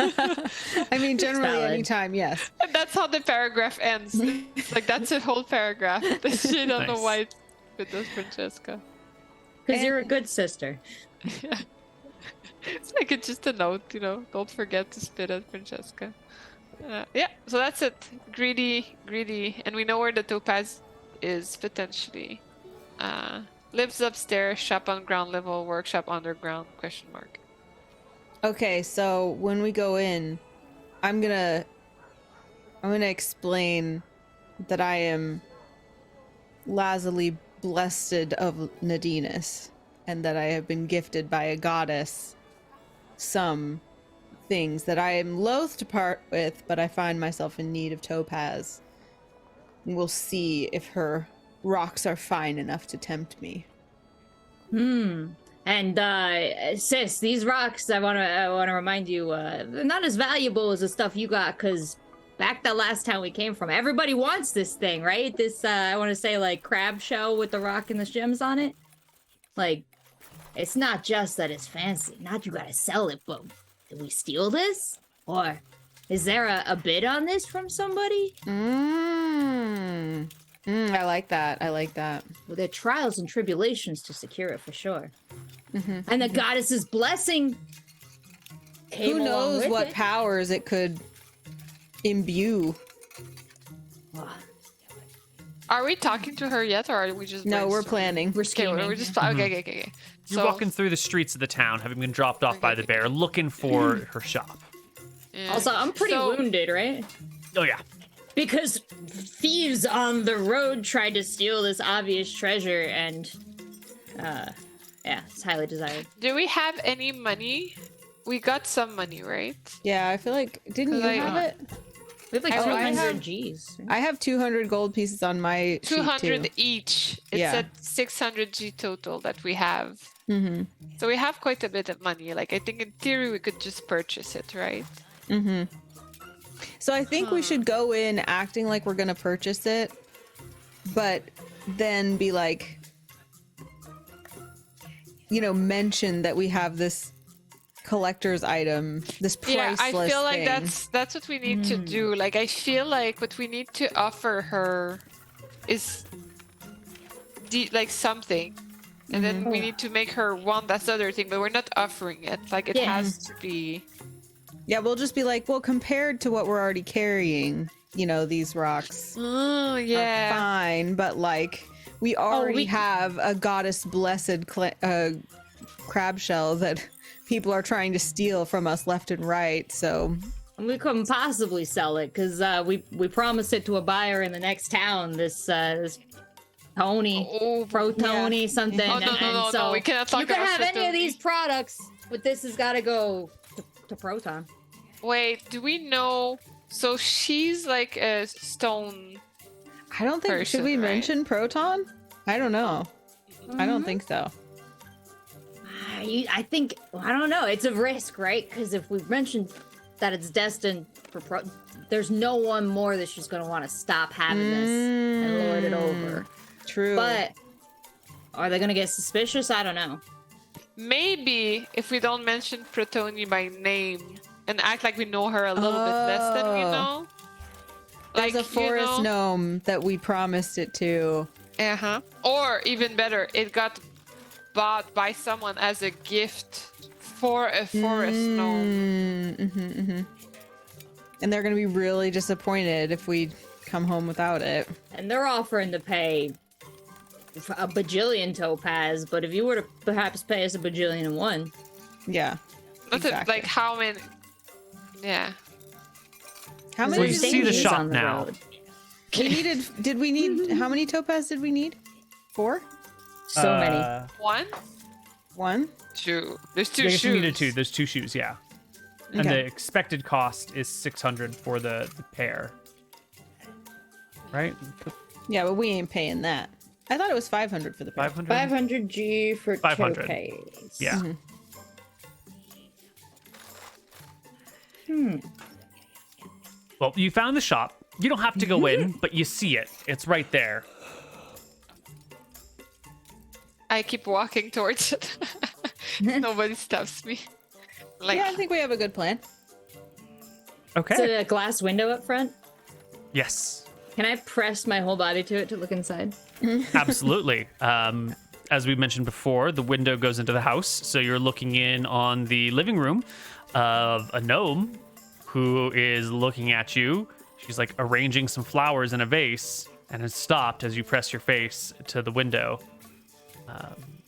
I mean, generally, valid. anytime, yes. and that's how the paragraph ends. It's like, that's a whole paragraph. She don't know Nice. why it's spit at Francesca. Because you're a good sister. Yeah. It's like it's just a note, don't forget to spit at Francesca. Yeah, so that's it. Greedy, and we know where the topaz is potentially. Lives upstairs, shop on ground level, workshop underground, ? Okay, so when we go in, I'm gonna explain that I am lazily blessed of Nadinus, and that I have been gifted by a goddess some things that I am loath to part with, but I find myself in need of topaz. We'll see if her rocks are fine enough to tempt me. And sis, these rocks, I wanna remind you, they're not as valuable as the stuff you got, because back the last town we came from, everybody wants this thing, right? This I want to say like crab shell with the rock and the gems on it. Like it's not just that it's fancy. Not you gotta sell it, but did we steal this? Or is there a bid on this from somebody? I like that. I like that. Well, there are trials and tribulations to secure it for sure. And the goddess's blessing came Who along knows with what it. powers it could imbue? Are we talking to her yet, or are we just? No, we're brainstorming? planning. We're Okay, scheming. we're just okay. You're walking through the streets of the town, having been dropped off by the bear, looking for her shop. Yeah. Also, I'm pretty So- wounded, right? Oh yeah. Because thieves on the road tried to steal this obvious treasure, and yeah, it's highly desired. Do we have any money? We got some money, right? Yeah, I feel like didn't you 'Cause I- have it? We have like I 200 have- G's. I have 200 gold pieces on my 200 sheet each. It's Yeah. at 600 G total that we have. too. Mm-hmm. So we have quite a bit of money. Like, I think in theory we could just purchase it, right? Mm-hmm. So I think we should go in acting like we're gonna purchase it, but then be like, mention that we have this collector's item, this priceless Yeah, I feel like thing. that's what we need to do. Like, I feel like what we need to offer her is like something. And then we need to make her want that other thing, but we're not offering it. Like, it Yeah. has to be. Yeah, we'll just be like, well, compared to what we're already carrying, these rocks Oh, are yeah. fine, but like we already we- have a goddess blessed crab shell that people are trying to steal from us left and right. So We couldn't possibly sell it because we promised it to a buyer in the next town. This Tony, Oh, protoni, something. Oh, no, so we cannot talk you can about have any of protoni. these products, but this has got to go to Proton. wait, do we know? So she's like a stone. I don't think should Person, we right? mention Proton? I don't know. I don't think so. I think I don't know. It's a risk, right? Because if we mention that it's destined for there's no one more that's just gonna want to stop having this and lord it over. True. But are they gonna get suspicious? I don't know. Maybe if we don't mention Protoni by name and act like we know her a little bit less than we Oh. know. there's a forest gnome that we promised it to. Uh-huh. Or even better, it got bought by someone as a gift for a forest gnome. And they're gonna be really disappointed if we come home without it. And they're offering to pay a bajillion topaz, but if you were to perhaps pay us a bajillion and one, Yeah. Not that- exactly. like how many? Yeah. How there's many you did see we the need? shop on the now. road. We needed. Did we need? How many topaz did we need? 4? So many. One? 1? Two. There's two I guess shoes. you needed two. There's two shoes, yeah. And the Okay. expected cost is 600 for the pair. Right? Yeah, but we ain't paying that. I thought it was 500 for the pair. 500? 500 G for 500. topaz. Yeah. Well, you found the shop. You don't have to go in, but you see it. It's right there. I keep walking towards it. Nobody stops me. Like, Yeah, I think we have a good plan. Okay. Is it a glass window up front? Yes. Can I press my whole body to it to look inside? Absolutely. As we mentioned before, the window goes into the house, so you're looking in on the living room of a gnome who is looking at you. She's like arranging some flowers in a vase and has stopped as you press your face to the window.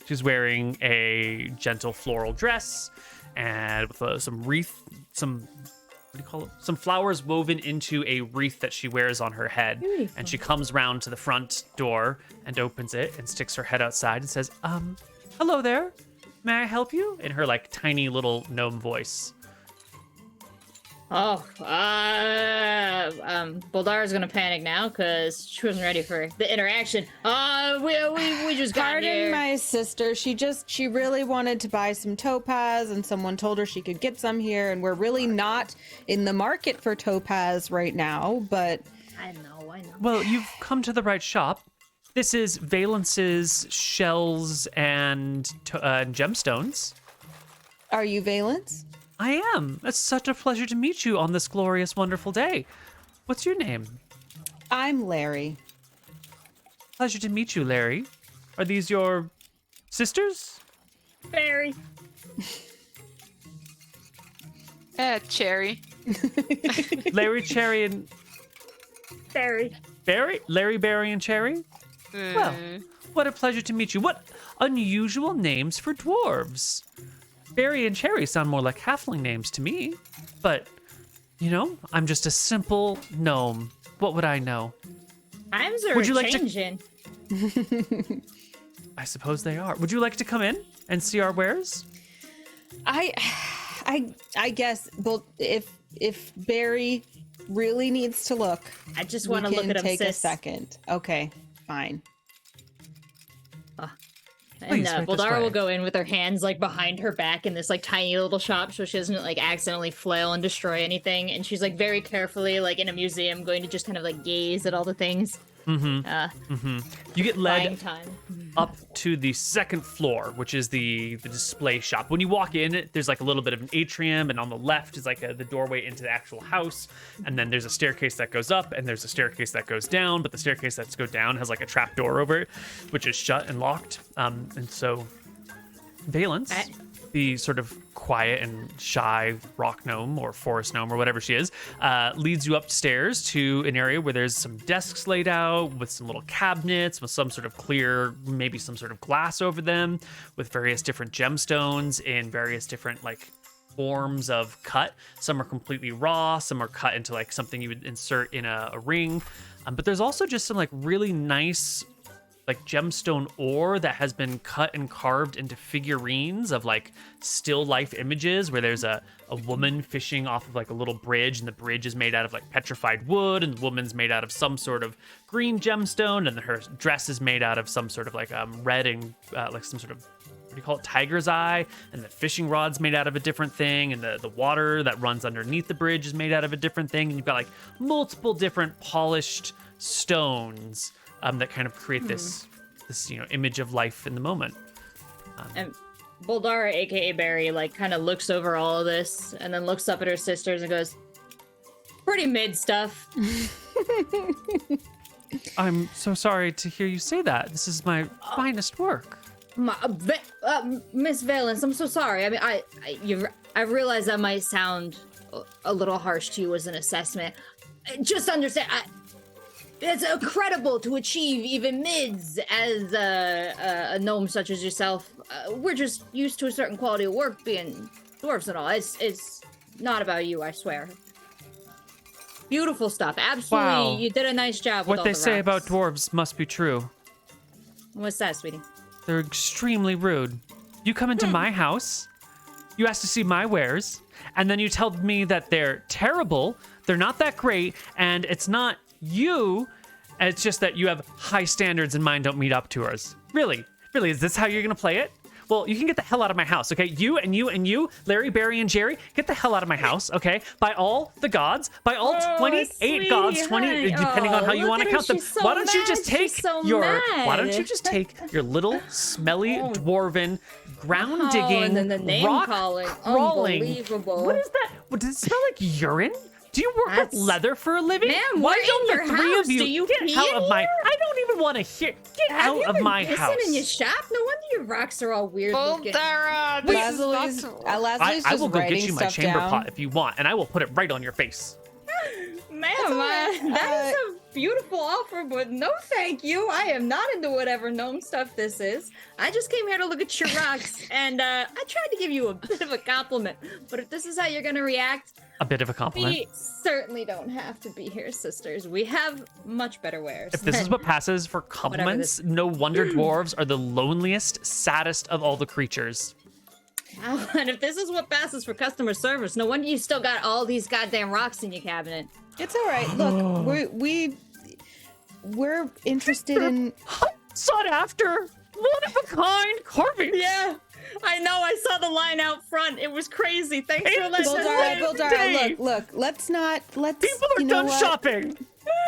She's wearing a gentle floral dress and with some wreath, some what do you call it? Some flowers woven into a wreath that she wears on her head. Beautiful. And she comes round to the front door and opens it and sticks her head outside and says, hello there. May I help you? In her like tiny little gnome voice. Oh, Boldara's gonna panic now because she wasn't ready for the interaction. We just got Pardon here. my sister. She really wanted to buy some topaz, and someone told her she could get some here. And we're really not in the market for topaz right now. But I know. Well, you've come to the right shop. This is Valence's shells and gemstones. Are you Valence? I am. It's such a pleasure to meet you on this glorious, wonderful day. What's your name? I'm Larry. Pleasure to meet you, Larry. Are these your sisters? Barry. Cherry. Larry, Cherry, and Barry. Barry? Larry, Barry, and Cherry? Well, what a pleasure to meet you. What unusual names for dwarves. Barry and Cherry sound more like halfling names to me. But, you know, I'm just a simple gnome. What would I know? Times are Would you like changing. I suppose they are. Would you like to come in and see our wares? I guess, but if Barry really needs to look, I just want to look at him, take a sis. second. Okay, fine. And Please, right this Boldara will way. go in with her hands like behind her back in this like tiny little shop so she doesn't like accidentally flail and destroy anything. And she's like very carefully, like in a museum, going to just kind of like gaze at all the things. You get Buying led time. up to the second floor, which is the display shop. When you walk in, there's like a little bit of an atrium, and on the left is like the doorway into the actual house. And then there's a staircase that goes up, and there's a staircase that goes down. But the staircase that's go down has like a trap door over it, which is shut and locked. And so Valence, the sort of quiet and shy rock gnome or forest gnome or whatever she is, leads you upstairs to an area where there's some desks laid out with some little cabinets with some sort of clear, maybe some sort of glass over them, with various different gemstones in various different like forms of cut. Some are completely raw, some are cut into like something you would insert in a ring. But there's also just some like really nice like gemstone ore that has been cut and carved into figurines of like still life images where there's a woman fishing off of like a little bridge, and the bridge is made out of like petrified wood, and the woman's made out of some sort of green gemstone, and her dress is made out of some sort of like red and like some sort of, what do you call it, tiger's eye, and the fishing rod's made out of a different thing, and the water that runs underneath the bridge is made out of a different thing, and you've got like multiple different polished stones that kind of create this image of life in the moment. And Boldara, aka Barry, like kind of looks over all of this and then looks up at her sisters and goes, "Pretty mid stuff." I'm so sorry to hear you say that. This is my finest work. Miss Valence, I'm so sorry. I mean, I realize that might sound a little harsh to you as an assessment. Just understand, it's incredible to achieve even mids as a gnome such as yourself. We're just used to a certain quality of work being dwarves and all. It's not about you, I swear. Beautiful stuff. Absolutely, Wow. You did a nice job with What all they the say about rocks. dwarves must be true. What's that, sweetie? They're extremely rude. You come into my house, you ask to see my wares, and then you tell me that they're terrible, they're not that great, and it's not you, and it's just that you have high standards and mine don't meet up to ours. Really? Really, is this how you're gonna play it? Well, you can get the hell out of my house, okay? You and you and you, Larry, Barry, and Jerry, get the hell out of my house, okay? By all the gods, by all 28 gods, 20, depending on how you want to count them. Why don't you just take why don't you just take your little smelly dwarven ground digging, and then the name rock calling. crawling. Unbelievable. What is that? What, does it smell like urine? Do you work That's- with leather for a living? Ma'am, Why we're don't in the your three house. of you Do you get pee out in of my? here? I don't even want to hear. Get Have out you of been my pissing house. in your shop? No wonder your rocks are all weird looking. Boldara, this is Leslie's not... Leslie's I just will go writing get you my stuff chamber down. pot if you want, and I will put it right on your face. Ma'am, right. that is a beautiful offer, but no thank you. I am not into whatever gnome stuff this is. I just came here to look at your rocks, and I tried to give you a bit of a compliment. But if this is how you're gonna react, A bit of a compliment. we certainly don't have to be here, sisters. We have much better wares. If this is what passes for compliments, no wonder dwarves are the loneliest, saddest of all the creatures. Oh, and if this is what passes for customer service, no wonder you still got all these goddamn rocks in your cabinet. It's all right. Look, we're interested in. Sought after, one of a kind carving. Yeah, I know. I saw the line out front. It was crazy. Thanks for letting us in. Boldara, look. Let's. People are you know done what? shopping.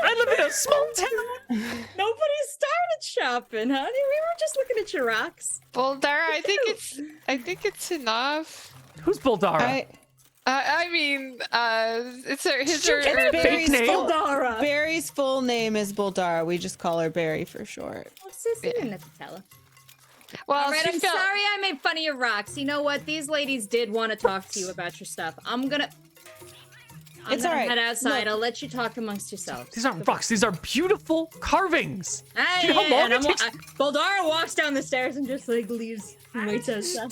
I live in a small town. Nobody started shopping, honey. We were just looking at your rocks. Boldara, I think it's enough. Who's Boldara? I mean, it's his or Barry's name? Boldara. Barry's full name is Boldara. We just call her Barry for short. Oh, sis, you didn't have to tell her. Well, All right, she I'm felt- sorry I made fun of your rocks. You know what? These ladies did want to talk to you about your stuff. I'm gonna It's all right. head outside. Look. I'll let you talk amongst yourselves. These aren't rocks. These are beautiful carvings. Ah, Do you know how long and it takes? Boldara walks down the stairs and just like leaves and waits outside.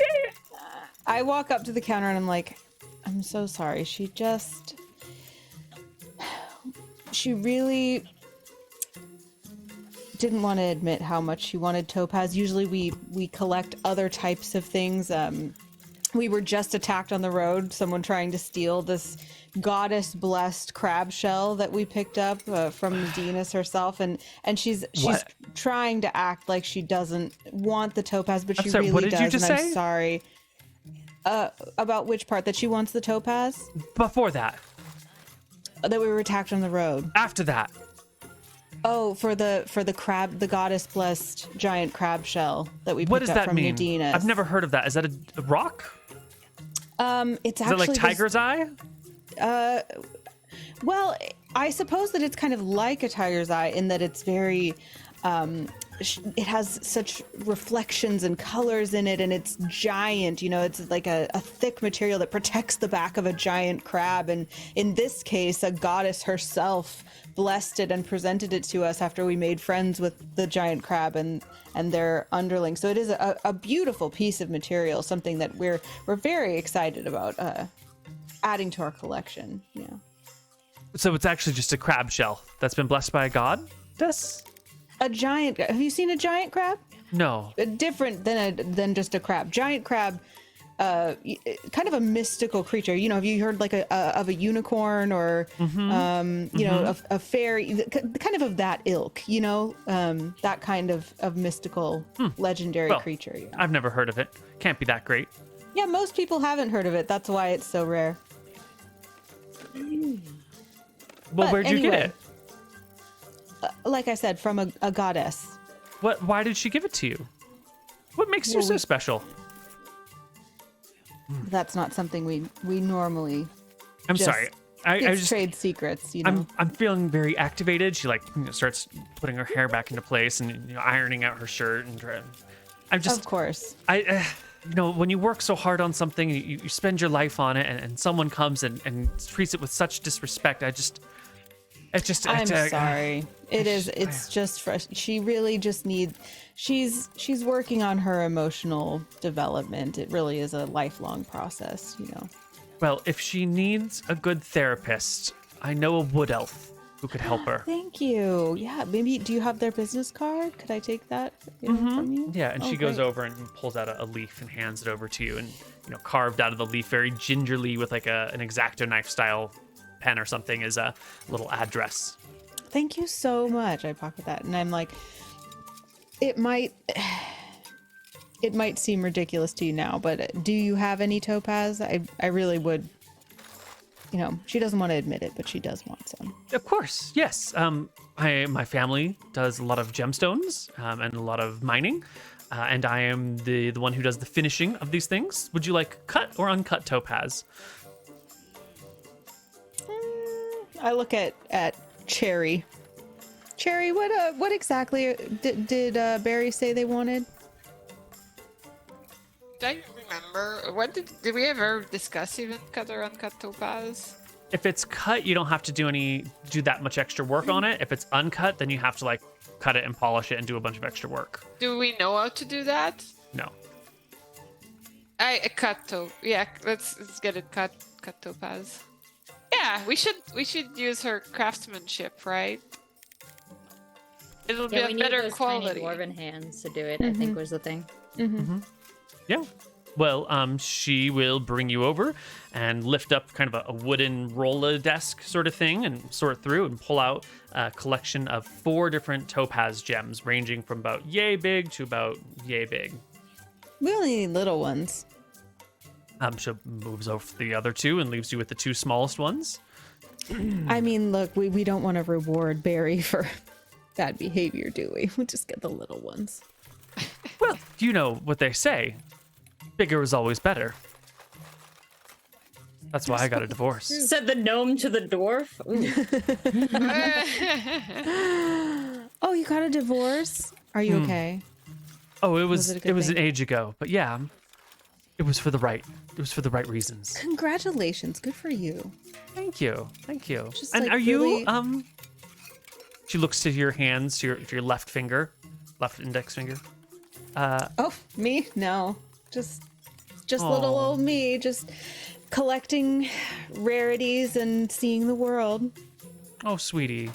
I walk up to the counter and I'm like, I'm so sorry. She really didn't want to admit how much she wanted topaz. Usually we collect other types of things. We were just attacked on the road, someone trying to steal this goddess blessed crab shell that we picked up from Medina's herself, and she's What? trying to act like she doesn't want the topaz, but I'm she sorry, really what did does. you just and say? I'm sorry. About which part? That she wants the topaz? Before that, That we were attacked on the road. after that, Oh, for the crab, the goddess blessed giant crab shell that we picked what does up that from mean? Medina's. I've never heard of that. Is that a rock? It's Is actually it like this- tiger's eye? Well, I suppose that it's kind of like a tiger's eye in that it's very, it has such reflections and colors in it, and it's giant. You know, it's like a thick material that protects the back of a giant crab. And in this case, a goddess herself blessed it and presented it to us after we made friends with the giant crab and their underlings. So it is a beautiful piece of material, something that we're very excited about adding to our collection. Yeah. So it's actually just a crab shell that's been blessed by a goddess? A giant. Have you seen a giant crab? No. Different than just a crab. Giant crab, kind of a mystical creature. You know, have you heard like of a unicorn or you know, a fairy, kind of that ilk? You know, that kind of mystical, legendary Well, creature. Yeah. I've never heard of it. Can't be that great. Yeah, most people haven't heard of it. That's why it's so rare. Well, But where'd you get anyway. it? Like I said, from a goddess. Why did she give it to you? What makes you so special? That's not something we normally. I'm just- sorry. I It's just trade secrets, you know. I'm feeling very activated. She like starts putting her hair back into place and ironing out her shirt and I'm just Of course. you know, when you work so hard on something, you spend your life on it, and someone comes and treats it with such disrespect. I'm sorry. It's just she really just needs. She's working on her emotional development. It really is a lifelong process, you know. Well, if she needs a good therapist, I know a wood elf who could help her. Thank you. Yeah, maybe. Do you have their business card? Could I take that from you? Yeah, and Oh, she goes great. over and pulls out a leaf and hands it over to you, and carved out of the leaf very gingerly with like an X-Acto knife style pen or something is a little address. Thank you so much. I pocket that, and I'm like, it might seem ridiculous to you now, but do you have any topaz? I really would. You know, she doesn't want to admit it, but she does want some. Of course, yes. My family does a lot of gemstones and a lot of mining, and I am the one who does the finishing of these things. Would you like cut or uncut topaz? I look at Cherry. Cherry, what exactly did Barry say they wanted? I remember. What did we ever discuss even cut or uncut topaz? If it's cut, you don't have to do that much extra work on it. If it's uncut, then you have to like cut it and polish it and do a bunch of extra work. Do we know how to do that? No. I yeah, let's get it cut topaz. Yeah, we should use her craftsmanship, right? It'll be Yeah, we a need better those quality. tiny dwarven hands to do it. I think was the thing. Yeah. Well, she will bring you over and lift up kind of a wooden roller desk sort of thing and sort through and pull out a collection of 4 different topaz gems ranging from about yay big to about yay big. We only need little ones. She moves over the other 2 and leaves you with the 2 smallest ones. I mean, look, we don't want to reward Barry for bad behavior, do we? We just get the little ones. Well, you know what they say. Bigger is always better. That's why I got a divorce. Said the gnome to the dwarf. Ooh. Oh, you got a divorce? Are you okay? Oh, it Was was it a good an thing? age ago, but yeah, it was for the right reasons. Congratulations. Good for you. Thank you. Just, And like, are really- you She looks to your hands, to your left finger, left index finger. Oh, me? No. Just Aw. little old me. Just collecting rarities and seeing the world. Oh, sweetie.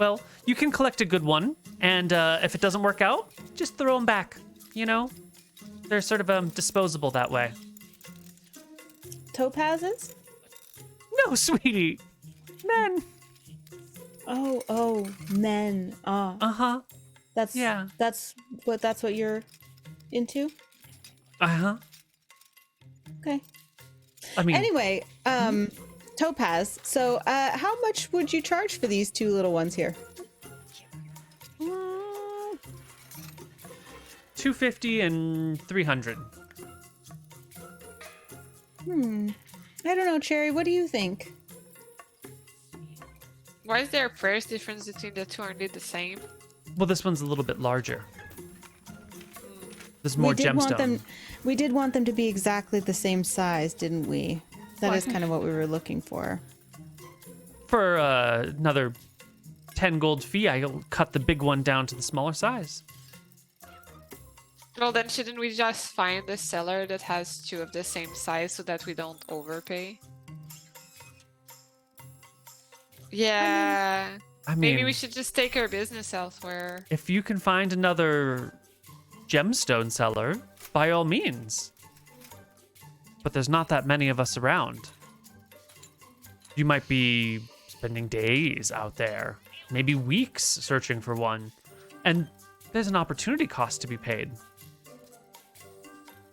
Well, you can collect a good one, and if it doesn't work out, just throw them back. You know, they're sort of disposable that way. Topazes? No, sweetie, men. Oh, men. Uh-huh. That's Yeah. That's what you're into? Uh-huh. Okay. I mean, Anyway, Topaz. So, how much would you charge for these two little ones here? 250 and 300. I don't know, Cherry. What do you think? Why is there a price difference between the two? Aren't they the same? Well, this one's a little bit larger. There's more we did want gemstone. them. We did want them to be exactly the same size, didn't we? That Why? is kind of what we were looking for. For another 10 gold fee, I'll cut the big one down to the smaller size. Well, then shouldn't we just find a seller that has two of the same size so that we don't overpay? Yeah. I mean, Maybe we should just take our business elsewhere. if you can find another gemstone seller, by all means. But there's not that many of us around. You might be spending days out there, maybe weeks searching for one. And there's an opportunity cost to be paid.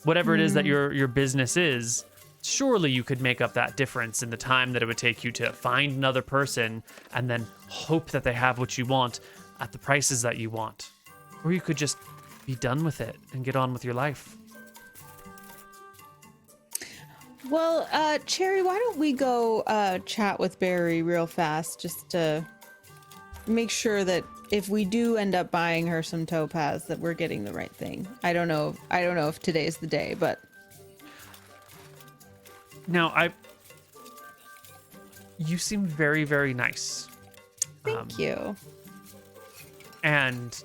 Whatever it is that your business is, surely you could make up that difference in the time that it would take you to find another person and then hope that they have what you want at the prices that you want. Or you could just be done with it and get on with your life. Well, Cherry, why don't we go chat with Barry real fast just to make sure that if we do end up buying her some topaz, that we're getting the right thing. I don't know if today's the day, but Now, you seem very, very nice. thank you. And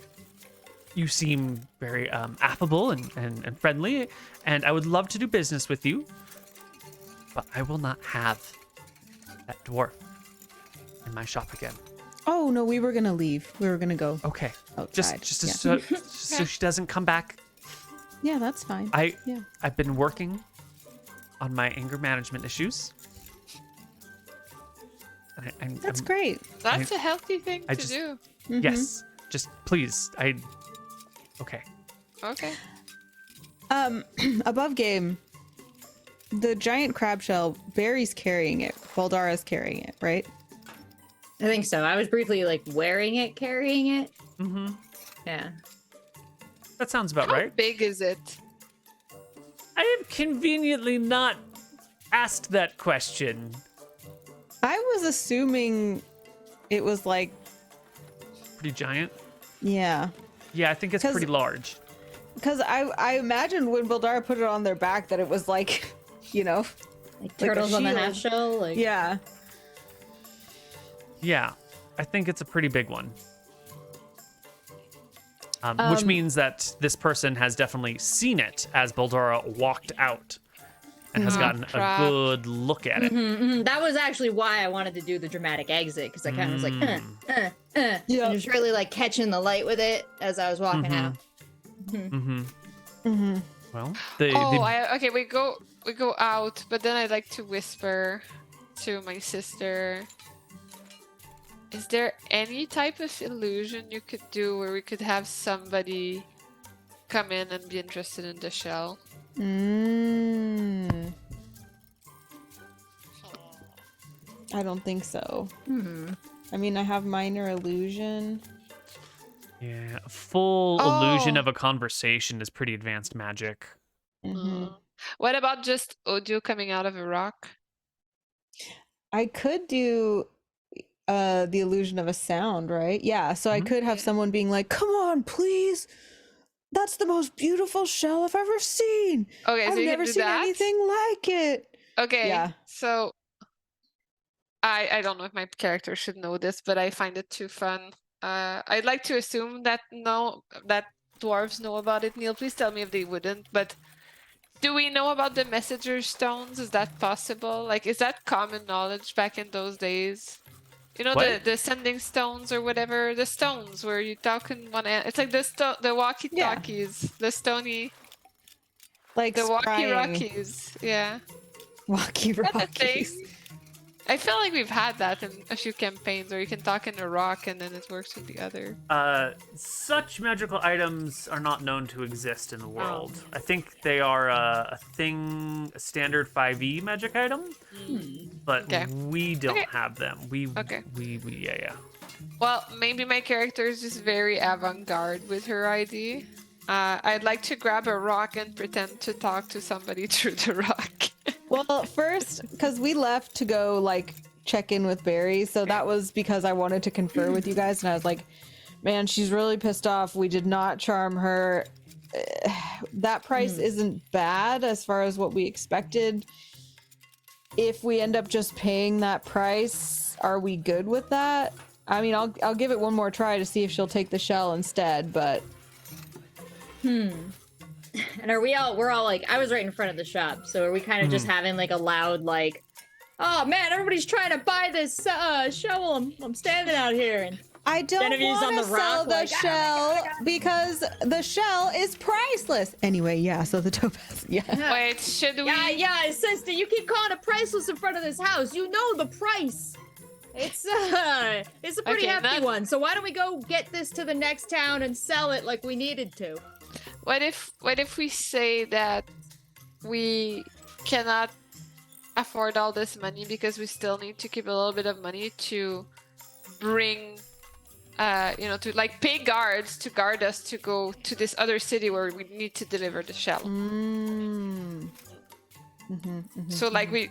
you seem very affable and friendly, and I would love to do business with you, but I will not have that dwarf in my shop again. Oh no, we were gonna leave. We were gonna go Okay, outside. just yeah. so she doesn't come back. Yeah, that's fine. Yeah. I've been working on my anger management issues. And That's I'm- great. That's a healthy thing I to just- do. Yes, just please. Okay. Okay. Above game, the giant crab shell, Barry's carrying it. Baldara's carrying it, right? I think so. I was briefly like wearing it, carrying it. Mm-hmm. Yeah. That sounds about How right. big is it? I have conveniently not asked that question. I was assuming it was like, Pretty giant. yeah. Yeah, I think it's 'Cause- pretty large. Because I imagined when Baldara put it on their back that it was like, you know, Like Like a turtles on the half shield. shell. Like yeah. Yeah, I think it's a pretty big one. Which means that this person has definitely seen it as Baldara walked out and has gotten a crap. good look at it. Mhm. That was actually why I wanted to do the dramatic exit, because I kind of was like, Yeah. and just really like catching the light with it as I was walking out. Mm-hmm. Well, the Okay. We go out, but then I like to whisper to my sister. Is there any type of illusion you could do where we could have somebody come in and be interested in the shell? I don't think so. Hmm. I mean, I have minor illusion. Yeah, a full illusion of a conversation is pretty advanced magic. What about just audio coming out of a rock? I could do the illusion of a sound, right? Yeah, so I could have someone being like, "Come on, please. That's the most beautiful shell I've ever seen. Okay, so I've you never can do seen that. anything like it." Okay, Yeah. so I don't know if my character should know this, but I find it too fun. I'd like to assume that that dwarves know about it. Neal, please tell me if they wouldn't. But do we know about the messenger stones? Is that possible? Like, is that common knowledge back in those days? You know, What? the sending stones or whatever, the stones where you talk in one end. It's like the walkie-talkies, the stony, Like the scrying. walkie-rockies. Yeah. Walkie That's a rockies. thing. I feel like we've had that in a few campaigns where you can talk in a rock and then it works with the other. Such magical items are not known to exist in the world. I think they are a standard 5e magic item, but we don't have them. We yeah. Well, maybe my character is just very avant-garde with her ID. I'd like to grab a rock and pretend to talk to somebody through the rock. Well, first, because we left to go like check in with Barry, so that was because I wanted to confer with you guys, and I was like, man, she's really pissed off. We did not charm her. That price isn't bad as far as what we expected. If we end up just paying that price, are we good with that? I mean, I'll give it one more try to see if she'll take the shell instead, but And we're all like, I was right in front of the shop, so are we kind of just having like a loud like, oh man, everybody's trying to buy this shovel. I'm standing out here, and I don't Genevieve's on want the to sell rock, the like, shell because the shell is priceless. Anyway, yeah, so the topaz, yeah. Wait, should we? yeah, sister, you keep calling it priceless in front of this house. You know the price. It's a pretty hefty one. So why don't we go get this to the next town and sell it like we needed to? What if we say that we cannot afford all this money because we still need to keep a little bit of money to bring, to like pay guards to guard us to go to this other city where we need to deliver the shell. So like we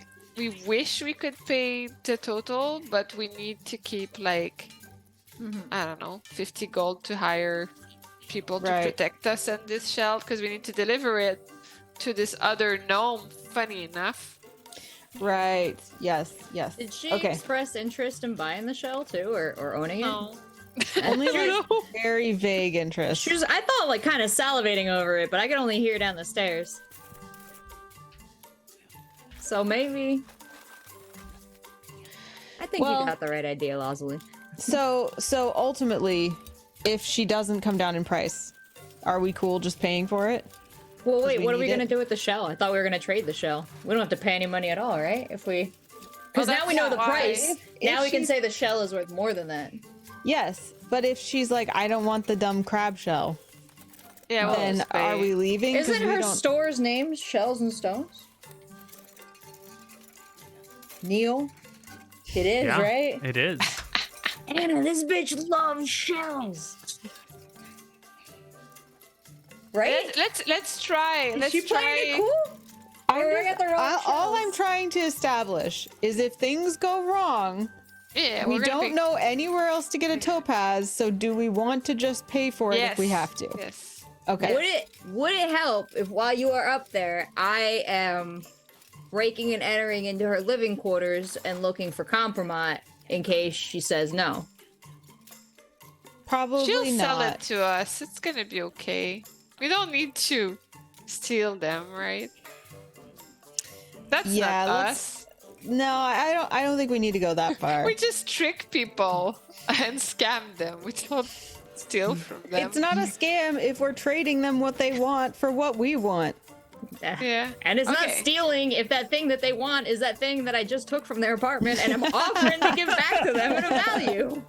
wish we could pay the total, but we need to keep like, I don't know, 50 gold to hire people to protect us and this shell because we need to deliver it to this other gnome, funny enough. Right. Yes. Did she express interest in buying the shell too, or owning it? No. Only like very vague interest. She was, I thought, like kind of salivating over it, but I could only hear down the stairs. So maybe. I think you got the right idea, Lazuli. So ultimately, if she doesn't come down in price, are we cool just paying for it? Well, wait, what are we gonna do with the shell? I thought we were gonna trade the shell. We don't have to pay any money at all, right? If we, because now we know the price. Now we can say the shell is worth more than that. Yes, but if she's like, I don't want the dumb crab shell, then are we leaving? Isn't her store's name Shells and Stones? Neal? It is, right? It is. Anna, this bitch loves shells. Right? Let's try. Is she playing it cool? All I'm trying to establish is if things go wrong, we don't know anywhere else to get a topaz, so do we want to just pay for it if we have to? Yes. Okay. Would it help if while you are up there, I am breaking and entering into her living quarters and looking for compromise in case she says no? Probably She'll not. sell it to us. It's gonna be okay. We don't need to steal them, right? That's not us. No, I don't think we need to go that far. We just trick people and scam them. We don't steal from them. It's not a scam if we're trading them what they want for what we want. Yeah. And it's not stealing if that thing that they want is that thing that I just took from their apartment and I'm offering to give back to them at a value.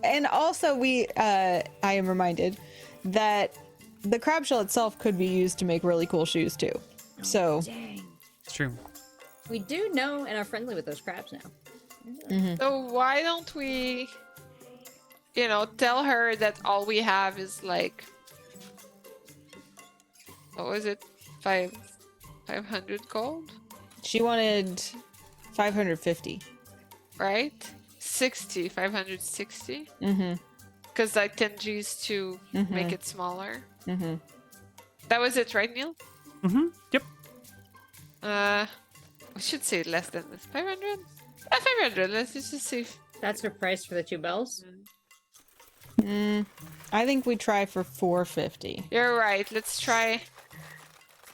And also I am reminded that the crab shell itself could be used to make really cool shoes too. Dang. It's true. We do know and are friendly with those crabs now. So why don't we, tell her that all we have is like, what was it, 500 gold, She wanted 550. right? 560. Mm-hmm. Because like 10 G's to make it smaller. Mm-hmm. That was it, right, Neal? Yep. We should say less than this. 500? 500. Let's just see. That's her price for the 2 bells. I think we try for 450. You're right. Let's try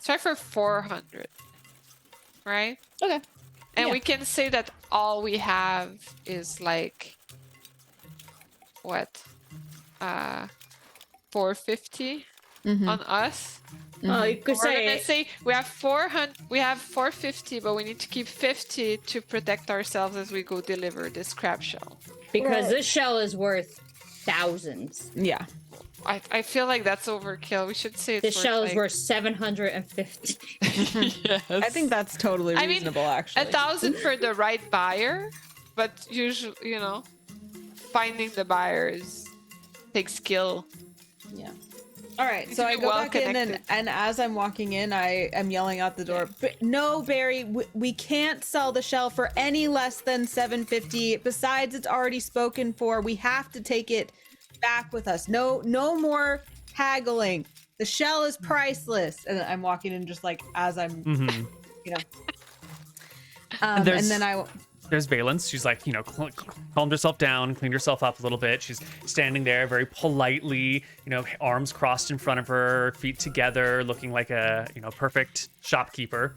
for 400. Right? Okay. And Yeah. we can say that all we have is like what? 450 on us. Oh, you could We're gonna say say we have 400. We have 450, but we need to keep 50 to protect ourselves as we go deliver this crab shell. because this shell is worth thousands. Yeah. I feel like that's overkill. We should say it's This shell is like, worth 750. Yes. I think that's totally I mean, reasonable, actually. 1,000 for the right buyer, but usually, finding the buyers takes skill. Yeah. All right, so to I be go well back in, connected. and as I'm walking in, I am yelling out the door. No, Barry, we can't sell the shell for any less than 750. Besides, it's already spoken for. We have to take it back with us. No more haggling. The shell is priceless. And I'm walking in just like as I'm, and then There's Valence. She's like, calmed herself down, cleaned herself up a little bit. She's standing there very politely, arms crossed in front of her, feet together, looking like a, perfect shopkeeper.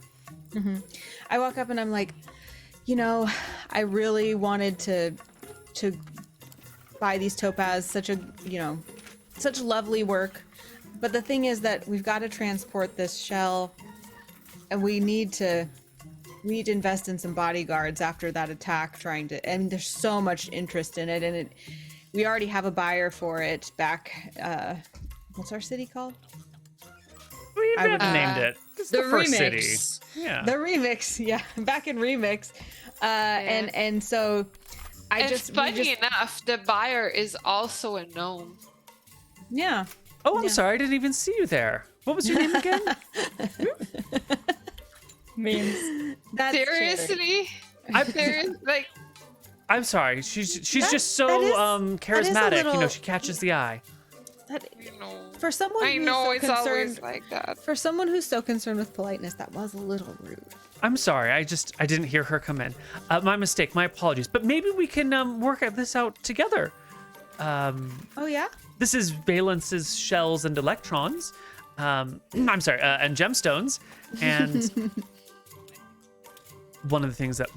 I walk up and I'm like, I really wanted to buy these topaz, such lovely work. But the thing is that we've got to transport this shell, and we need to invest in some bodyguards after that attack. There's so much interest in it, and we already have a buyer for it back. What's our city called? We I would- named it. It's The first remix. city. Yeah. The remix, yeah, back in remix, and so Funny enough, the buyer is also a gnome. yeah. Oh, I'm sorry. I didn't even see you there. What was your name again? Means That's Seriously? Like, I'm sorry. She's just so that is a charismatic. little- She catches the eye. for someone. I who's know so it's concerned, always like that. For someone who's so concerned with politeness, that was a little rude. I'm sorry. I didn't hear her come in. My mistake. My apologies. But maybe we can work this out together. Oh yeah. This is Valence's shells and electrons. I'm sorry, and gemstones. And one of the things that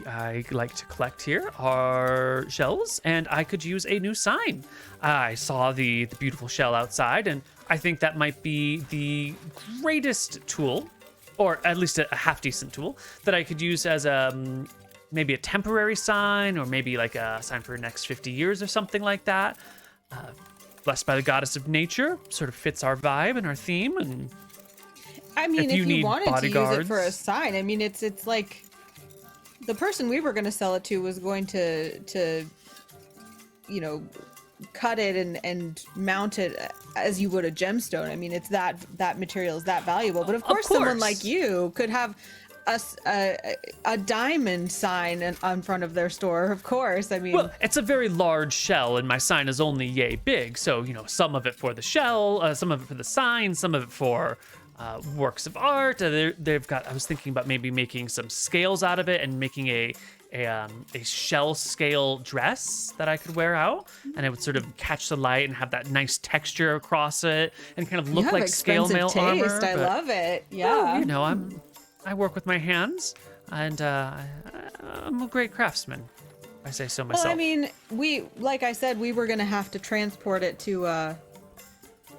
I like to collect here are shells, and I could use a new sign. I saw the beautiful shell outside, and I think that might be the greatest tool, or at least a half decent tool, that I could use as maybe a temporary sign, or maybe like a sign for the next 50 years or something like that. Blessed by the goddess of nature, sort of fits our vibe and our theme. And I mean, if you need wanted to use it for a bodyguards. sign, I mean, it's like the person we were going to sell it to was going to cut it and mount it as you would a gemstone. I mean, it's that material is that valuable. But of course, someone like you could have a diamond sign on front of their store. Of course, I mean, well, it's a very large shell, and my sign is only yay big. So some of it for the shell, some of it for the sign, some of it for works of art. They've got. I was thinking about maybe making some scales out of it and making a shell scale dress that I could wear out, and it would sort of catch the light and have that nice texture across it, and kind of you look have like scale mail expensive armor. taste. I but, love it. Yeah. well, I work with my hands, and I'm a great craftsman. I say so myself. Well, I mean, like I said, we were gonna have to transport it to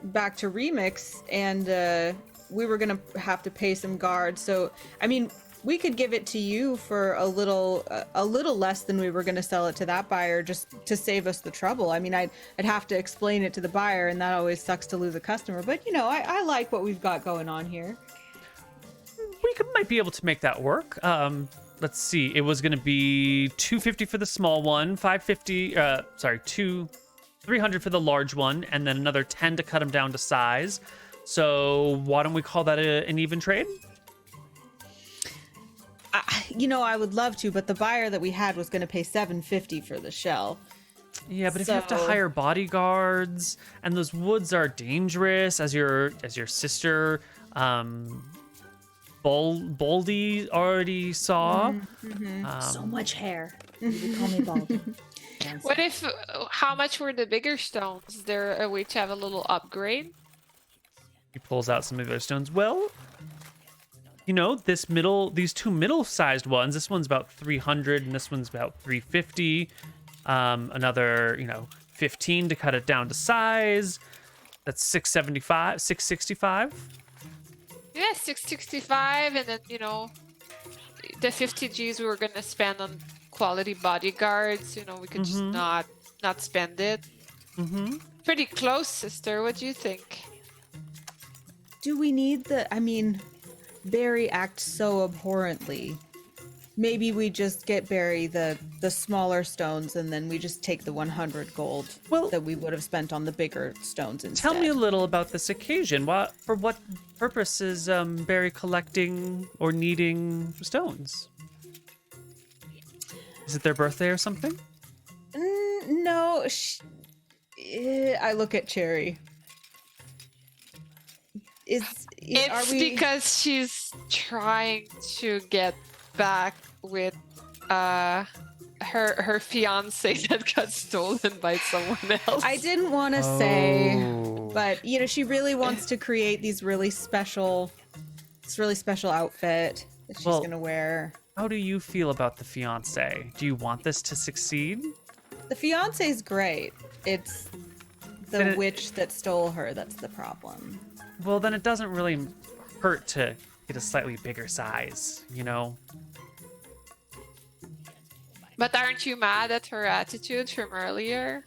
back to Remix, and we were gonna have to pay some guards. So, I mean, we could give it to you for a little less than we were gonna sell it to that buyer, just to save us the trouble. I mean, I'd have to explain it to the buyer, and that always sucks to lose a customer. But I like what we've got going on here. We might be able to make that work. let's see. It was going to be 250 for the small one, 300 for the large one, and then another 10 to cut them down to size. So why don't we call that an even trade? I would love to, but the buyer that we had was going to pay $750 for the shell. Yeah, but if you have to hire bodyguards, and those woods are dangerous, as your sister Baldy already saw. So much hair. You call me Baldy. What if? How much were the bigger stones? Is there a way to have a little upgrade? He pulls out some of those stones. Well, these two middle-sized ones. This one's about 300, and this one's about 350. Another, 15 to cut it down to size. That's 665. Yeah, 665, and then the 50 G's we were gonna spend on quality bodyguards. We could just not spend it. Pretty close, sister. What do you think? Do we need Barry acts so abhorrently. Maybe we just get Barry the smaller stones, and then we just take the 100 gold that we would have spent on the bigger stones instead. Tell me a little about this occasion. For what purpose is Barry collecting or needing stones? Is it their birthday or something? No. I look at Cherry. It's because she's trying to get back with her fiance that got stolen by someone else. I didn't want to say, but she really wants to create this really special outfit that she's gonna wear. How do you feel about the fiance? Do you want this to succeed? The fiance's great. It's the witch that stole her that's the problem. Well, then it doesn't really hurt to get a slightly bigger size, But aren't you mad at her attitude from earlier?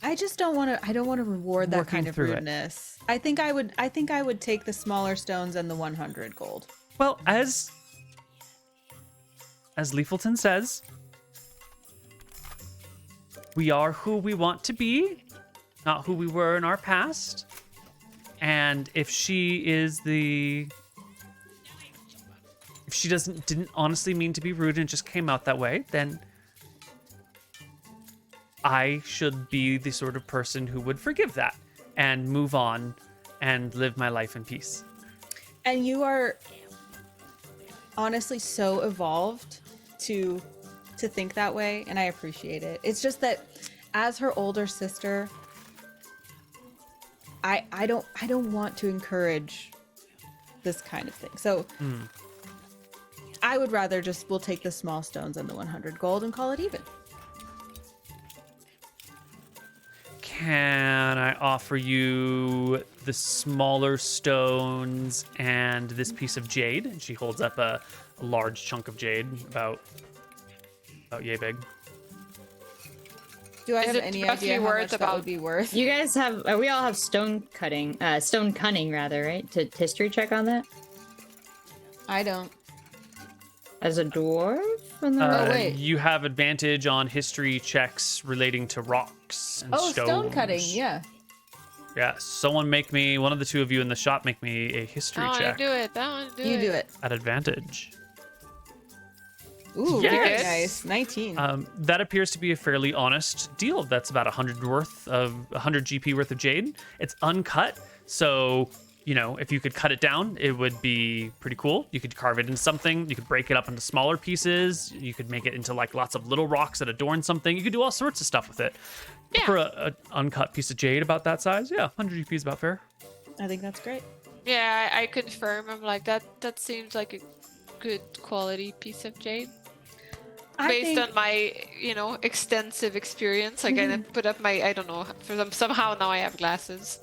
I just don't want to. I don't want to reward that kind of rudeness. I think I would take the smaller stones and the 100 gold. Well, as Leafleton says, we are who we want to be, not who we were in our past. And if she didn't honestly mean to be rude and just came out that way, then I should be the sort of person who would forgive that and move on and live my life in peace. And you are honestly so evolved to think that way, and I appreciate it. It's just that as her older sister, I don't want to encourage this kind of thing. So I would rather we'll take the small stones and the 100 gold and call it even. Can I offer you the smaller stones and this piece of jade? And she holds up a large chunk of jade, about yay big. Do I have any idea how much that would be worth? You guys have, we all have stone cunning rather, right? To history check on that? I don't. As a dwarf? Wait. You have advantage on history checks relating to rocks and stones. Stone cutting, yeah. Yeah, one of the two of you in the shop make me a history check. Do it. That one, do it. You do it. At advantage. Ooh, Yes. very nice. 19. That appears to be a fairly honest deal. That's about 100 GP worth of jade. It's uncut, so if you could cut it down, it would be pretty cool. You could carve it into something. You could break it up into smaller pieces. You could make it into lots of little rocks that adorn something. You could do all sorts of stuff with it. Yeah. For an uncut piece of jade about that size, 100 GP is about fair. I think that's great. Yeah, I confirm. I'm like that seems like a good quality piece of jade. Based on my, extensive experience, I put up my, I don't know, somehow now I have glasses.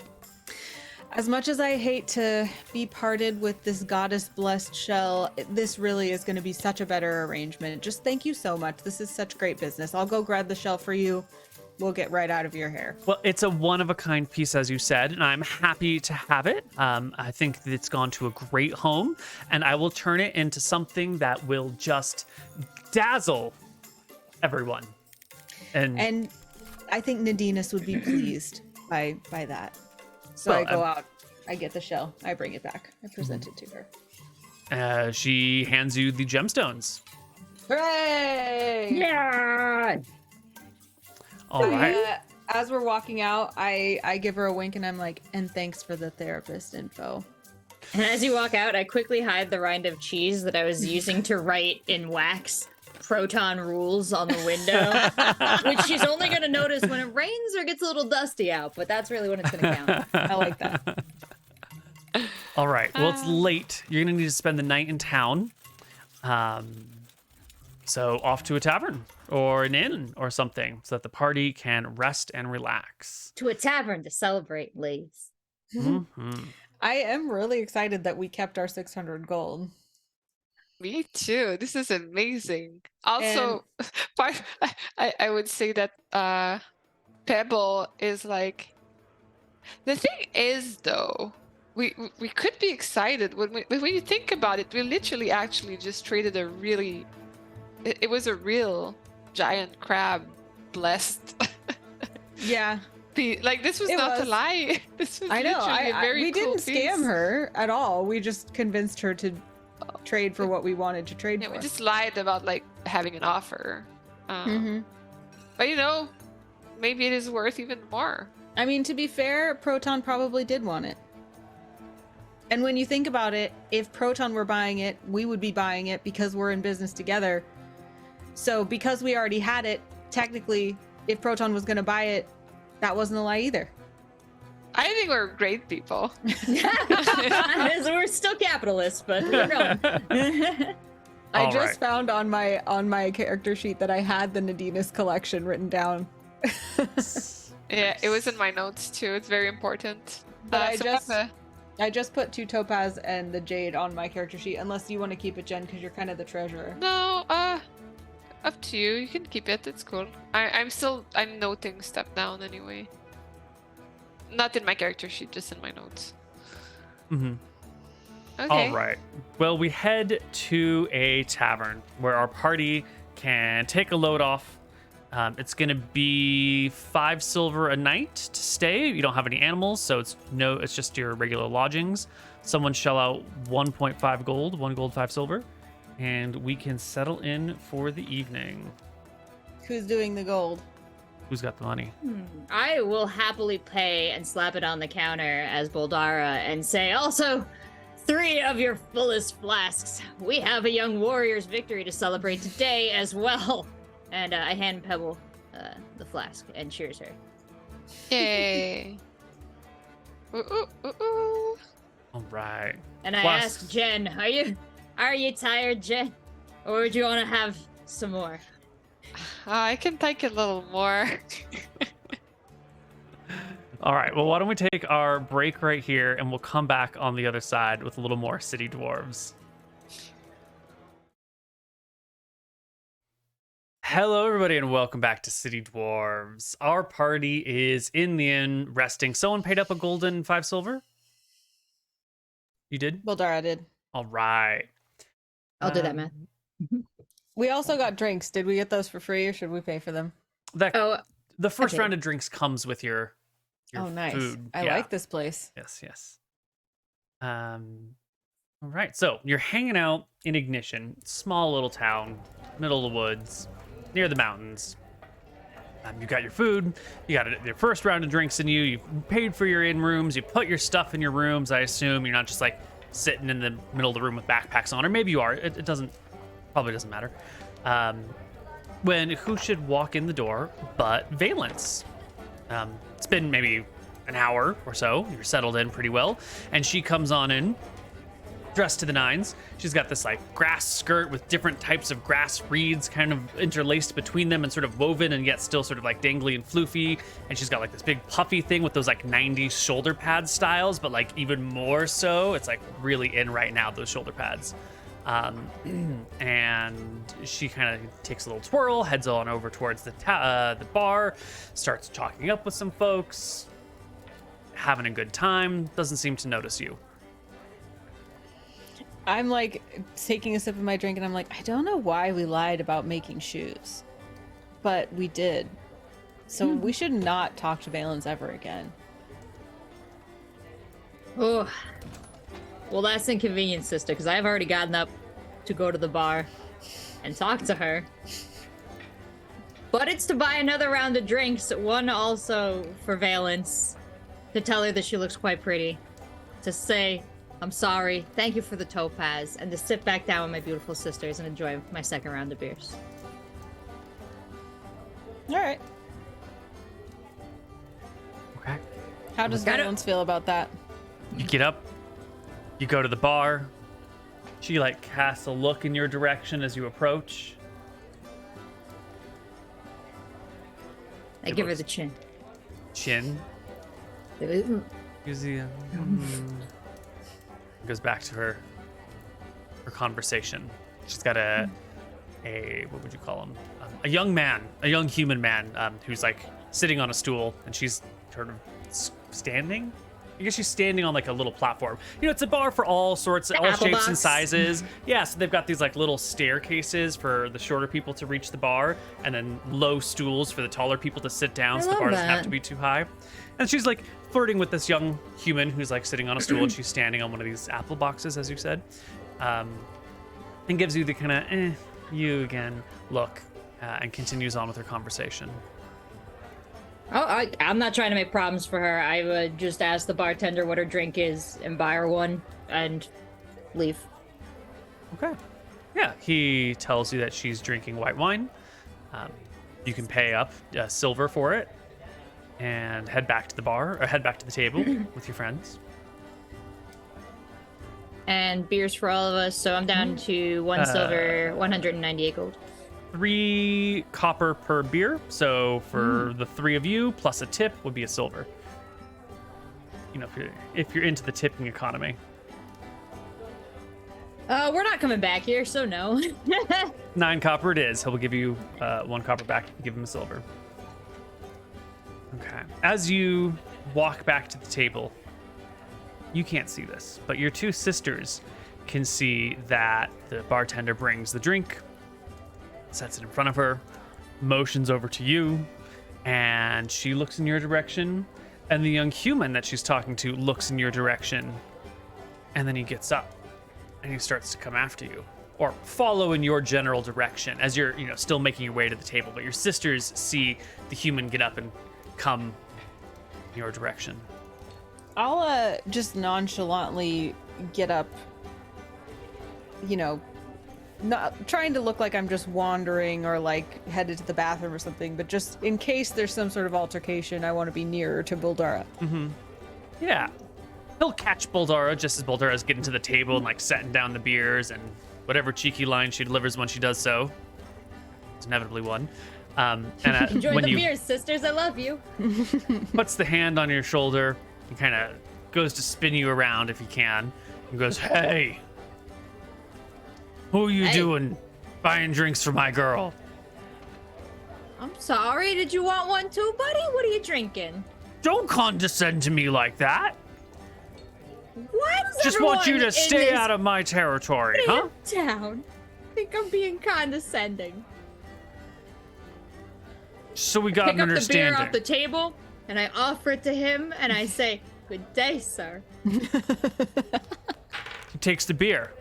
As much as I hate to be parted with this goddess-blessed shell, this really is going to be such a better arrangement. Just thank you so much. This is such great business. I'll go grab the shell for you. will get right out of your hair. Well, it's a one-of-a-kind piece, as you said, and I'm happy to have it. I think that it's gone to a great home, and I will turn it into something that will just dazzle everyone. And I think Nadinus would be pleased by that. So Well, I go out, I get the shell, I bring it back, I present it to her. she hands you the gemstones. Hooray! Yeah. All right. As we're walking out, I give her a wink and I'm like, and thanks for the therapist info. And as you walk out, I quickly hide the rind of cheese that I was using to write in wax proton rules on the window, which she's only going to notice when it rains or gets a little dusty out, but that's really when it's going to count. I like that. All right. Well, it's late. You're going to need to spend the night in town. So off to a tavern or an inn or something so that the party can rest and relax. To a tavern to celebrate, ladies. Mm-hmm. I am really excited that we kept our 600 gold. Me too. This is amazing. Also, I would say that Pebble is like. The thing is, though, we could be excited when you think about it. We literally actually just traded a really. It was a real giant crab, blessed. Yeah. Like this was not a lie. This was literally a very we cool didn't scam her at all. We just convinced her to trade for what we wanted to trade for. We just lied about like having an offer. Mm-hmm. But you know, maybe it is worth even more. I mean, to be fair, Proton probably did want it. And when you think about it, if Proton were buying it, we would be buying it because we're in business together. So because we already had it, technically, if Proton was going to buy it, that wasn't a lie either. I think we're great people. We're still capitalists, but we're going. I just found on my character sheet that I had the Nadinus collection written down. Yeah, it was in my notes too. It's very important. But I just put 2 topaz and the jade on my character sheet, unless you want to keep it, Jen, because you're kind of the treasurer. No, up to you. You can keep it. It's cool. I'm noting stuff down anyway. Not in my character sheet, just in my notes. Mm-hmm. Okay. All right. Well, we head to a tavern where our party can take a load off. It's going to be 5 silver a night to stay. You don't have any animals, so it's just your regular lodgings. Someone shell out 1.5 gold, 1 gold, 5 silver, and we can settle in for the evening. Who's doing the gold? Who's got the money? I will happily pay and slap it on the counter as Boldara and say, also, 3 of your fullest flasks. We have a young warrior's victory to celebrate today as well. And I hand Pebble the flask and cheers her. Yay. Ooh, ooh, ooh, ooh. All right. And I ask Jen, are you tired, Jen? Or would you want to have some more? I can take a little more. All right. Well, why don't we take our break right here, and we'll come back on the other side with a little more City Dwarves. Hello, everybody, and welcome back to City Dwarves. Our party is in the inn, resting. Someone paid up a golden 5 silver? You did? Boldara did. All right. I'll do that, math. We also got drinks. Did we get those for free, or should we pay for them? The first okay. round of drinks comes with your nice. food. I like this place. Yes. All right. So you're hanging out in Ignition, small little town, middle of the woods, near the mountains. You got your food. You got your first round of drinks in you. You paid for your in rooms. You put your stuff in your rooms. I assume you're not just like sitting in the middle of the room with backpacks on, or maybe you are. It probably doesn't matter. When who should walk in the door but Valence? It's been maybe an hour or so. You're settled in pretty well, and she comes on in, dressed to the nines. She's got this like grass skirt with different types of grass reeds kind of interlaced between them and sort of woven and yet still sort of like dangly and floofy. And she's got like this big puffy thing with those like 90s shoulder pad styles, but like even more so. It's like really in right now, those shoulder pads. And she kind of takes a little twirl, heads on over towards the bar, starts chalking up with some folks, having a good time, doesn't seem to notice you. I'm like taking a sip of my drink and I'm like, I don't know why we lied about making shoes, but we did. So we should not talk to Valence ever again. Oh, well, that's inconvenient, sister, because I've already gotten up to go to the bar and talk to her. But it's to buy another round of drinks, one also for Valence, to tell her that she looks quite pretty, to say, I'm sorry, thank you for the topaz, and to sit back down with my beautiful sisters and enjoy my second round of beers. All right. Okay. How does Valence feel about that? You get up, you go to the bar. She like casts a look in your direction as you approach. I give her the chin. Chin. Goes back to her conversation. She's got a what would you call him? A young man, a young human man, who's like sitting on a stool, and she's sort of standing. I guess she's standing on like a little platform. You know, it's a bar for all sorts, all Apple shapes and box. sizes. Yeah, so they've got these like little staircases for the shorter people to reach the bar, and then low stools for the taller people to sit down, so the love bar doesn't have that. to be too high. And she's like flirting with this young human who's like sitting on a stool, and she's standing on one of these apple boxes, as you said, and gives you the kind of you again look, and continues on with her conversation. Oh, I'm not trying to make problems for her. I would just ask the bartender what her drink is and buy her one and leave. Okay. Yeah, he tells you that she's drinking white wine. You can pay up silver for it and head back to the bar, or head back to the table with your friends. And beers for all of us, so I'm down to 1 silver, 198 gold. 3 copper per beer, so for the 3 of you, plus a tip would be a silver. You know, if you're into the tipping economy. We're not coming back here, so no. 9 copper it is. He'll give you 1 copper back if you give him a silver. Okay. As you walk back to the table, you can't see this, but your 2 sisters can see that the bartender brings the drink, sets it in front of her, motions over to you, and she looks in your direction, and the young human that she's talking to looks in your direction, and then he gets up and he starts to come after you, or follow in your general direction as you're, still making your way to the table. But your sisters see the human get up and come in your direction. I'll just nonchalantly get up, not trying to look like I'm just wandering or like headed to the bathroom or something, but just in case there's some sort of altercation, I want to be nearer to Buldara. Mm-hmm. Yeah. He'll catch Buldara just as Buldara's getting to the table and like setting down the beers and whatever cheeky line she delivers when she does so. It's inevitably one. Enjoy when the you beers, sisters. I love you. puts the hand on your shoulder and kind of goes to spin you around if he can, and goes, "Hey, who are you doing buying drinks for my girl?" I'm sorry. Did you want one too, buddy? What are you drinking? Don't condescend to me like that. Why does Just want you everyone to in stay this out of my territory, huh? town think I'm being condescending? So we got Pick an up the beer understanding. off the table, and I offer it to him, and I say, "Good day, sir." He takes the beer.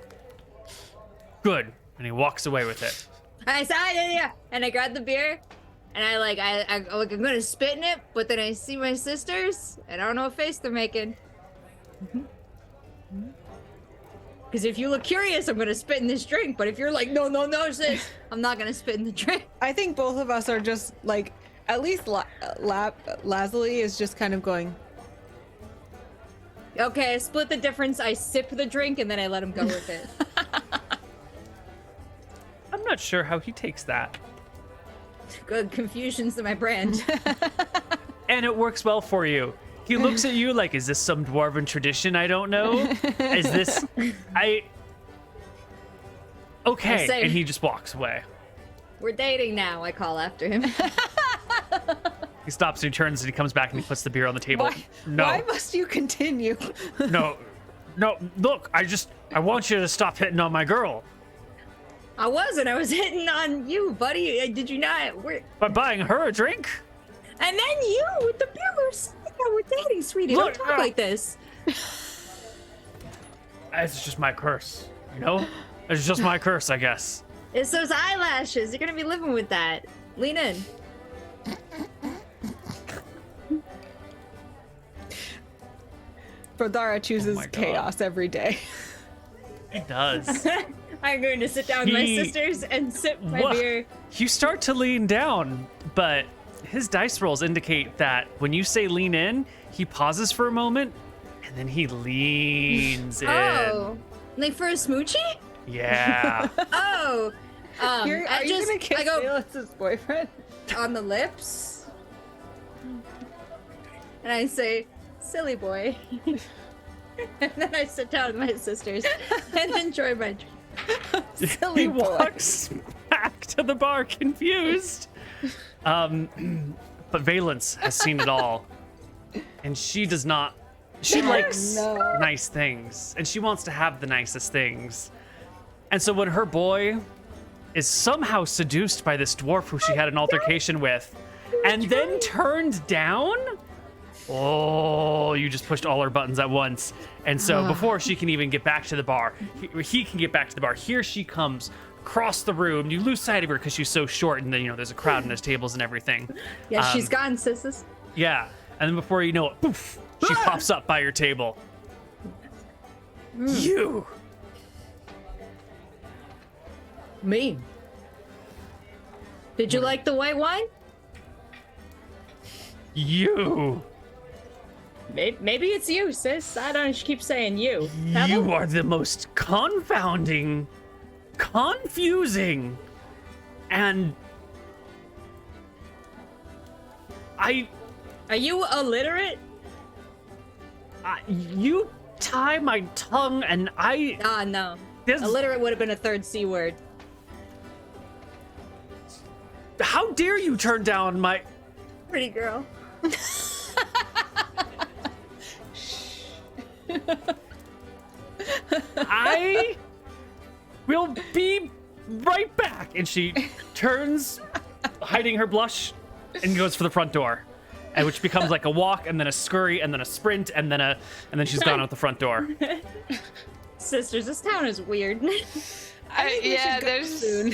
Good. And he walks away with it. I say, yeah, and I grab the beer, and I'm gonna spit in it, but then I see my sisters, and I don't know what face they're making. Because if you look curious, I'm gonna spit in this drink. But if you're like, no, sis, I'm not gonna spit in the drink. I think both of us are just like, at least Lazuli is just kind of going, Okay, I split the difference. I sip the drink, and then I let him go with it. I'm not sure how he takes that. Good, confusion's my brand. And it works well for you. He looks at you like, is this some dwarven tradition I don't know? Is this... Okay, say- and he just walks away. We're dating now, I call after him. He stops and he turns and he comes back and he puts the beer on the table. Why must you continue? No, look, I want you to stop hitting on my girl. I wasn't. I was hitting on you, buddy. Did you not? By buying her a drink? And then you with the beer. We're dating, sweetie. Look, Don't talk like this. It's just my curse, you know? It's just my curse, I guess. It's those eyelashes. You're gonna be living with that. Lean in. Brodara chooses my God. chaos every day. He does. I'm going to sit down with my sisters and sip my What? beer. You start to lean down, but his dice rolls indicate that when you say lean in, he pauses for a moment and then he leans in. Oh, like for a smoochie? Yeah. Oh, Are you gonna kiss I go Valence's boyfriend? on the lips, and I say, "Silly boy," and then I sit down with my sisters and enjoy my drink. Silly He boy. walks back to the bar confused. But Valence has seen it all. And she does not. She likes no. nice things. And she wants to have the nicest things. And so when her boy is somehow seduced by this dwarf who she had an altercation with, and then turned down, oh, you just pushed all her buttons at once. And so before she can even get back to the bar, he can get back to the bar. Here she comes across the room. You lose sight of her because she's so short, and then, you know, there's a crowd and there's tables and everything. Yeah, she's gone, sisters. Yeah. And then before you know it, poof, she pops up by your table. You. Me. Did you like the white wine? You. Maybe it's you, sis. I don't. She keeps saying you. You Pebble? are the most confounding, confusing, and Are you illiterate? you tie my tongue, and Ah, no. This- Illiterate would have been a third C word. how dare you turn down my? Pretty girl. I will be right back. And she turns, hiding her blush, and goes for the front door, and which becomes like a walk, and then a scurry, and then a sprint, and then she's gone out the front door. Sisters, this town is weird. Yeah, there's soon.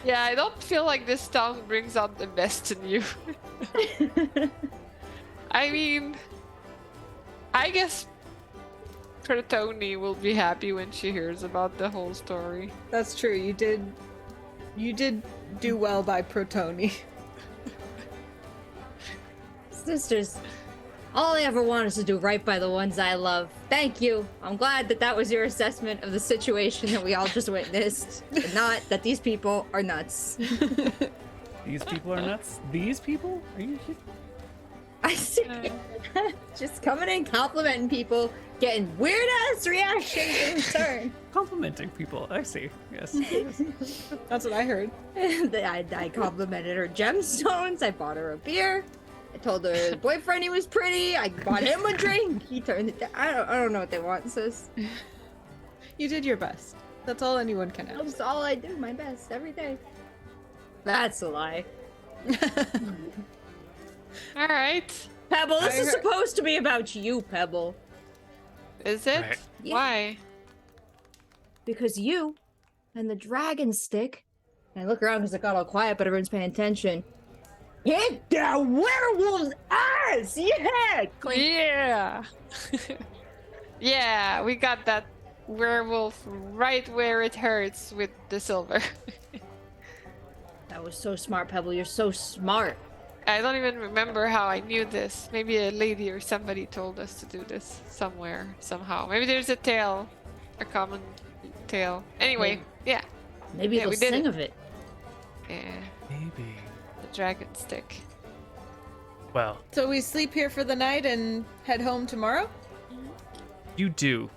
Yeah, I don't feel like this town brings out the best in you. I mean, I guess Protoni will be happy when she hears about the whole story. That's true. You did do well by Protoni. Sisters, all I ever want is to do right by the ones I love. Thank you. I'm glad that was your assessment of the situation that we all just witnessed, and not that these people are nuts. These people are nuts. These people? Are you? I see. Just coming in, complimenting people, getting weird ass reactions in return. Complimenting people. I see. Yes. That's what I heard. I complimented her gemstones. I bought her a beer. I told her boyfriend he was pretty. I bought him a drink. He turned it down. I don't know what they want, sis. You did your best. That's all anyone can ask. That's all I do, my best, every day. That's a lie. All right. Pebble, this I is heard- supposed to be about you, Pebble. Is it? Right. Yeah. Why? Because you and the dragon stick, and I look around because it got all quiet, but everyone's paying attention. Hit the werewolf's ass! Yeah! Clink. Yeah. Yeah, we got that werewolf right where it hurts with the silver. That was so smart, Pebble. You're so smart. I don't even remember how I knew this. Maybe a lady or somebody told us to do this somewhere, somehow. Maybe there's a tale, a common tale. Anyway, yeah. Maybe Yeah, they'll we did sing it. of it. Yeah, Maybe. the dragon stick. Well, So we sleep here for the night and head home tomorrow? you do.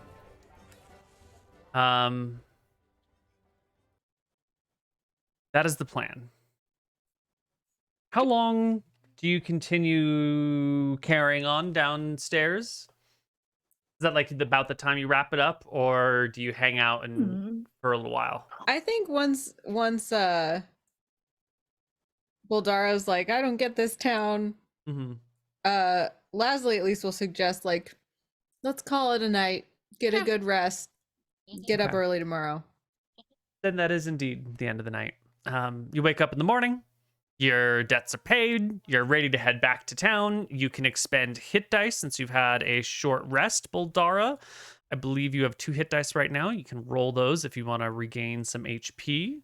That is the plan. How long do you continue carrying on downstairs? Is that like about the time you wrap it up, or do you hang out and for a little while? I think once Buldaro's like, I don't get this town. Lasley at least will suggest like, let's call it a night, get a good rest, get up early tomorrow. Then that is indeed the end of the night. You wake up in the morning, your debts are paid, you're ready to head back to town. You can expend hit dice since you've had a short rest, Buldara. I believe you have 2 hit dice right now. You can roll those if you want to regain some HP.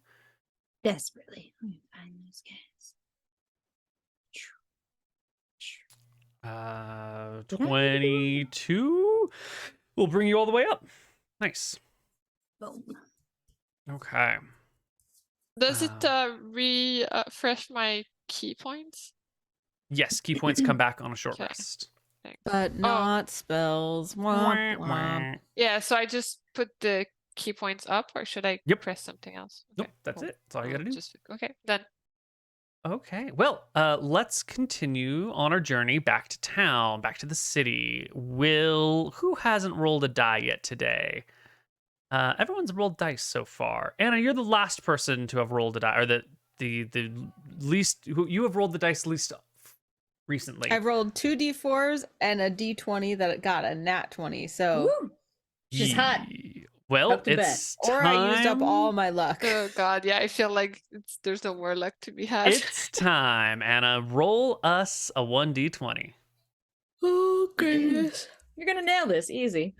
Desperately. Let me find those guys. 22 will bring you all the way up. Nice. Boom. Okay. Does it refresh my key points? Yes, key points come back on a short rest. Thanks. But not spells. Womp, womp. Yeah, so I just put the key points up, or should I press something else? Nope, that's it. That's all you gotta do. Okay, done. Okay, well, let's continue on our journey back to town, back to the city. Who hasn't rolled a die yet today? Everyone's rolled dice so far. Anna, you're the last person to have rolled a die, or the least. You have rolled the dice least recently. I've rolled 2 d4s and a d20 that got a nat 20. So she's hot. Well, it's time. Or I used up all my luck. Oh god, yeah, I feel like there's no more luck to be had. It's time, Anna. Roll us a 1d20. Oh goodness. You're gonna nail this easy.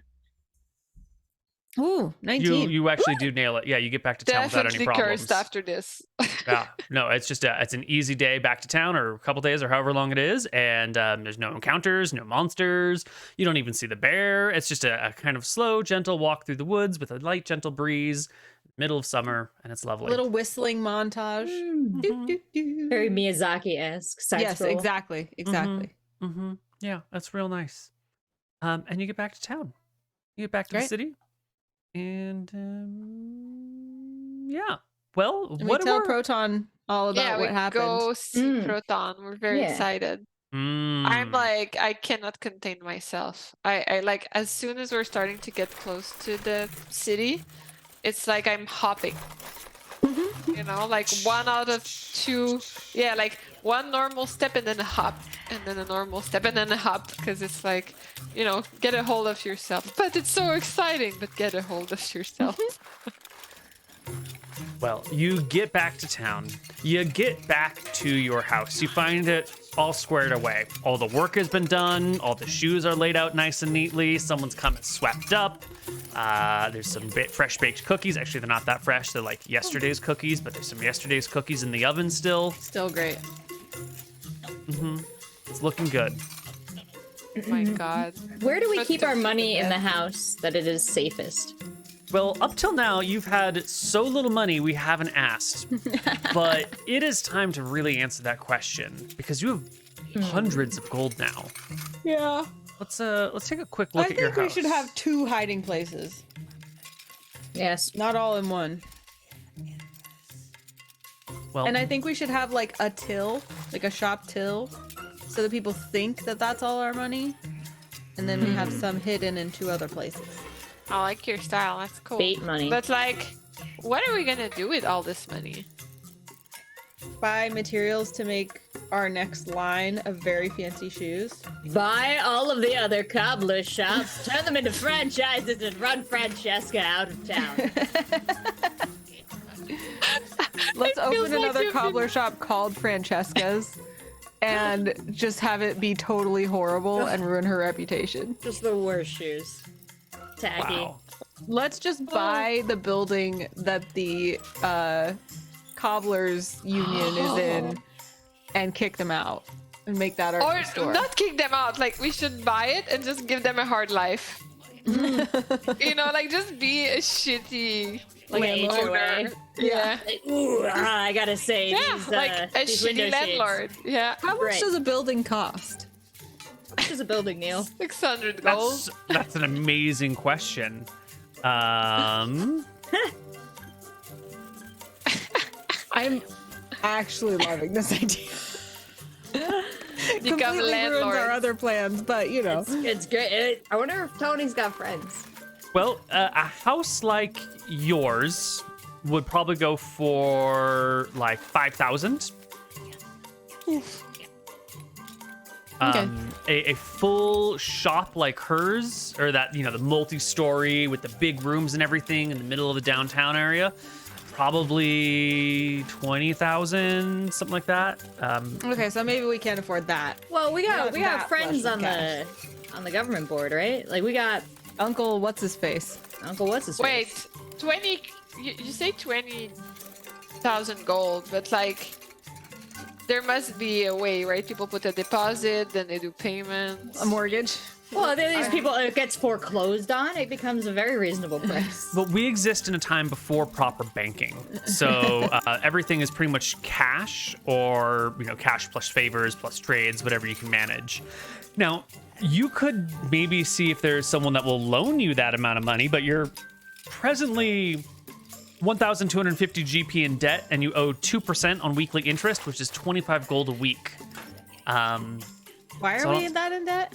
Ooh, 19. You actually do nail it. Yeah, you get back to town without any Definitely problems. cursed after this. Yeah, no, it's just it's an easy day back to town, or a couple days, or however long it is, and there's no encounters, no monsters. You don't even see the bear. It's just a kind of slow, gentle walk through the woods with a light, gentle breeze, middle of summer, and it's lovely. Little whistling montage. Doo, doo, doo. Very Miyazaki-esque. Yes, exactly. Yeah, that's real nice. And you get back to town. You get back to the city. And yeah, well, and we tell Proton all about what happened. Go see Proton. We're very excited. I'm like, I cannot contain myself. I like, as soon as we're starting to get close to the city, it's like I'm hopping. You know, like 1 out of 2. Yeah, like 1 normal step and then a hop, and then a normal step and then a hop, because it's like, you know, get a hold of yourself. But it's so exciting, but get a hold of yourself. Well, you get back to town. You get back to your house. You find it all squared away. All the work has been done. All the shoes are laid out nice and neatly. Someone's come and swept up. There's some fresh baked cookies. Actually, they're not that fresh. They're like yesterday's cookies, but there's some yesterday's cookies in the oven still. Still great. It's looking good. Oh my god. Where do we keep our money in the house that it is safest? Well, up till now, you've had so little money we haven't asked. But it is time to really answer that question, because you have hundreds of gold now. Yeah. Let's take a quick look at your house. I think we should have 2 hiding places. Yes. Not all in one. Well, and I think we should have like a till, like a shop till, so that people think that that's all our money. And then we have some hidden in 2 other places. I like your style. That's cool. Bait money. But like, what are we gonna do with all this money? Buy materials to make our next line of very fancy shoes. Buy all of the other cobbler shops, turn them into franchises, and run Francesca out of town. Let's open another cobbler shop called Francesca's and just have it be totally horrible and ruin her reputation. Just the worst shoes. Tacky. wow. Let's just buy the building that the cobblers union is in and kick them out and make that our Or new store. not kick them out. Like, we should buy it and just give them a hard life. You know, like, just be a shitty HOA. Yeah. Like, ooh, I gotta say, Yeah, these, like a these shitty window landlord. Yeah. How much Right. does a building cost? How much is a building, Neal? 600 gold. That's an amazing question. I'm actually loving this idea. Become Completely ruins our landlords. other plans, but you know. It's great. I wonder if Tony's got friends. Well, a house like yours would probably go for like 5,000. A full shop like hers, or that, the multi-story with the big rooms and everything in the middle of the downtown area, probably 20,000, something like that. Okay, so maybe we can't afford that. Well, we got that friends flush on with the government board, right? Like we got Uncle, what's his face? Uncle what's his face? Wait, 20. You say 20,000 gold, but like, there must be a way, right? People put a deposit, then they do payments. A mortgage? Well, these people, it gets foreclosed on, it becomes a very reasonable price. But we exist in a time before proper banking, so everything is pretty much cash, or cash plus favors plus trades, whatever you can manage. Now, you could maybe see if there's someone that will loan you that amount of money, but you're presently 1,250 GP in debt, and you owe 2% on weekly interest, which is 25 gold a week. Why are So- we that in debt?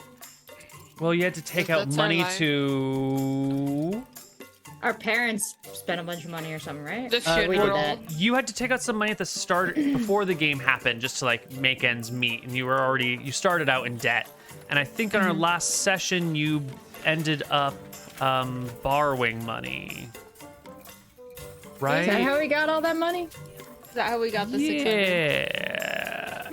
Well, you had to take out That's our money line. to... Our parents spent a bunch of money or something, right? The We did funeral. that. You had to take out some money at the start before the game happened, just to like make ends meet, and you started out in debt. And I think on our last session you ended up borrowing money, right? Is that how we got all that money? Is that how we got the 600? Yeah.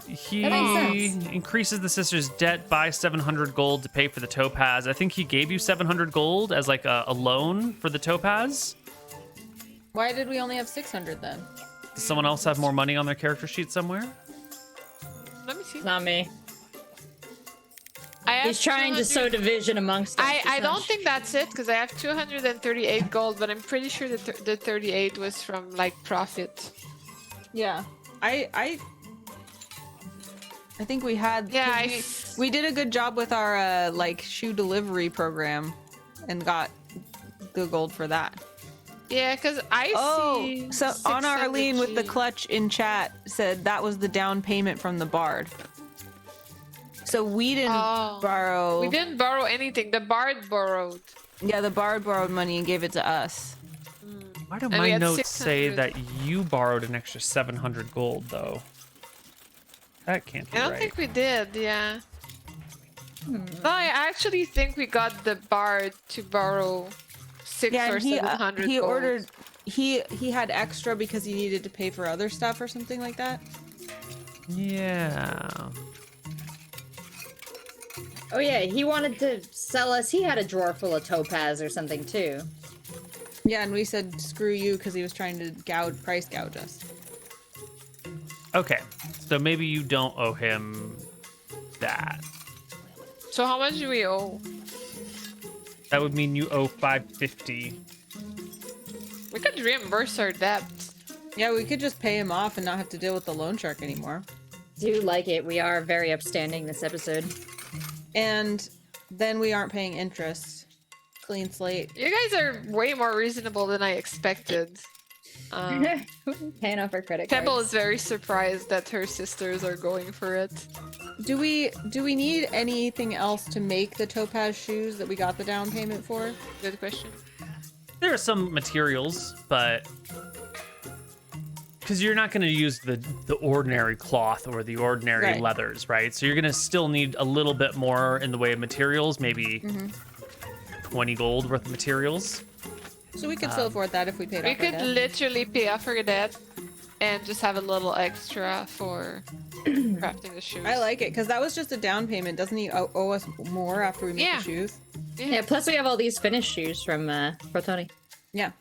He That makes sense. increases the sister's debt by 700 gold to pay for the topaz. I think he gave you 700 gold as like a loan for the topaz. Why did we only have 600 then? Does someone else have more money on their character sheet somewhere? Let me see. Not me. I have He's trying to 200 sow division amongst us. I don't think that's it, because I have 238 gold, but I'm pretty sure that the 38 was from like profit. Yeah. I think we had. Yeah, we did a good job with our like shoe delivery program, and got the gold for that. Yeah, because I see. So Anna 600 Arlene with the G. clutch in chat said that was the down payment from the bard. So we didn't Oh. borrow. We didn't borrow anything. The bard borrowed. Yeah, the bard borrowed money and gave it to us. Why do And we my had notes say 600. that you borrowed an extra 700 gold, though? That can't be I don't right. think we did, yeah. No, I actually think we got the bard to borrow 600 Yeah, or and he 700 he gold. ordered. He had extra because he needed to pay for other stuff or something like that. Yeah. Oh yeah, he wanted to sell us. He had a drawer full of topaz or something too. Yeah, and we said screw you because he was trying to price gouge us. Okay, so maybe you don't owe him that. So how much do we owe? That would mean you owe 550. We could reimburse our debt. Yeah, we could just pay him off and not have to deal with the loan shark anymore. Do like it. We are very upstanding this episode. And then we aren't paying interest. Clean slate. You guys are way more reasonable than I expected. Paying off our credit Temple cards. is very surprised that her sisters are going for it. Do we need anything else to make the topaz shoes that we got the down payment for? Good question. There are some materials, but because you're not going to use the ordinary cloth or the ordinary Right. leathers, right? So you're going to still need a little bit more in the way of materials, maybe 20 gold worth of materials. So we could still afford that if we paid We off our could debt. literally pay off our debt and just have a little extra for crafting the shoes. I like it because that was just a down payment. Doesn't he owe us more after we make Yeah. the shoes? Yeah, plus we have all these finished shoes from Protoni. Yeah.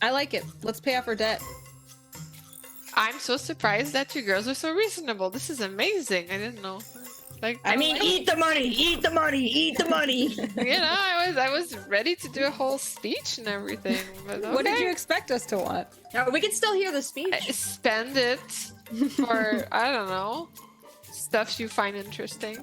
I like it. Let's pay off our debt. I'm so surprised that you girls are so reasonable. This is amazing. I didn't know. Like, I mean, eat the money, eat the money, eat the money. you know, I was ready to do a whole speech and everything. But okay. What did you expect us to want? No, we can still hear the speech. Spend it for I don't know stuff you find interesting.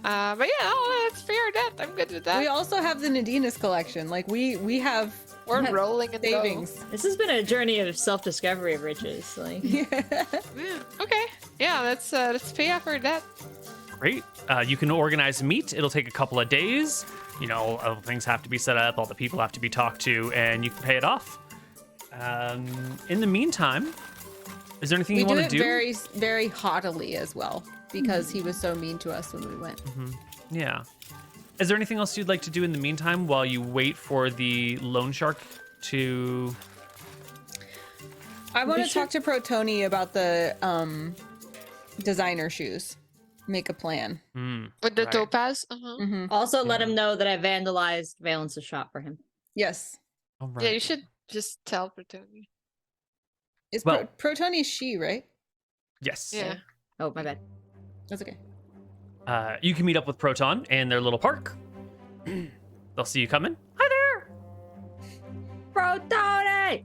But yeah, no, let's pay our debt. I'm good with that. We also have the Nadina's collection. Like we have We're rolling in Savings. This has been a journey of self-discovery of riches. Like, Okay. Yeah, let's pay off for that. Great. You can organize a meet. It'll take a couple of days. You know, all the things have to be set up, all the people have to be talked to, and you can pay it off. In the meantime, is there anything We you do want it to do? very, very haughtily as well because he was so mean to us when we went. Yeah. Is there anything else you'd like to do in the meantime while you wait for the loan shark to... I want to talk to Protoni about the designer shoes. Make a plan. With the Right. topaz? also, let him know that I vandalized Valence's shop for him. Yes. All right. Yeah, you should just tell Protoni. It's Well- Protoni's she, right? Yes. Yeah. Oh, my bad. That's okay. You can meet up with Proton in their little park. They'll see you coming. Hi there! Protoni!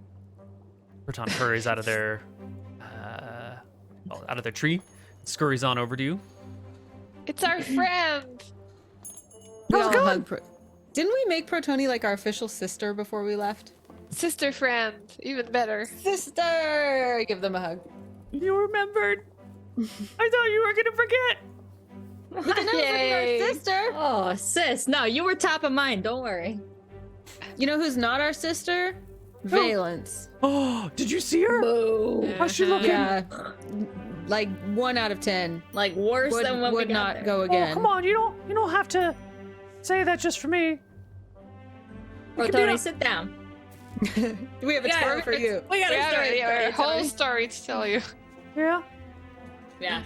Proton hurries out of their tree, scurries on over to you. It's our friend. We How's all it going? hug Didn't we make Protoni like our official sister before we left? Sister friend. Even better. Sister! Give them a hug. You remembered. I thought you were gonna forget. We can never forget Yay. our sister. Oh, sis. No, you were top of mind. Don't worry. You know who's not our sister? Valence. Oh, did you see her? Boo. How's she looking? Yeah. Like 1 out of 10. Like, worse than what we Would got not there. go Oh, again. come on, you don't have to say that just for me. Protoni, sit down. We have a Yeah, story for you. We got a story. a whole Protoni. story to tell you. Yeah. Yeah.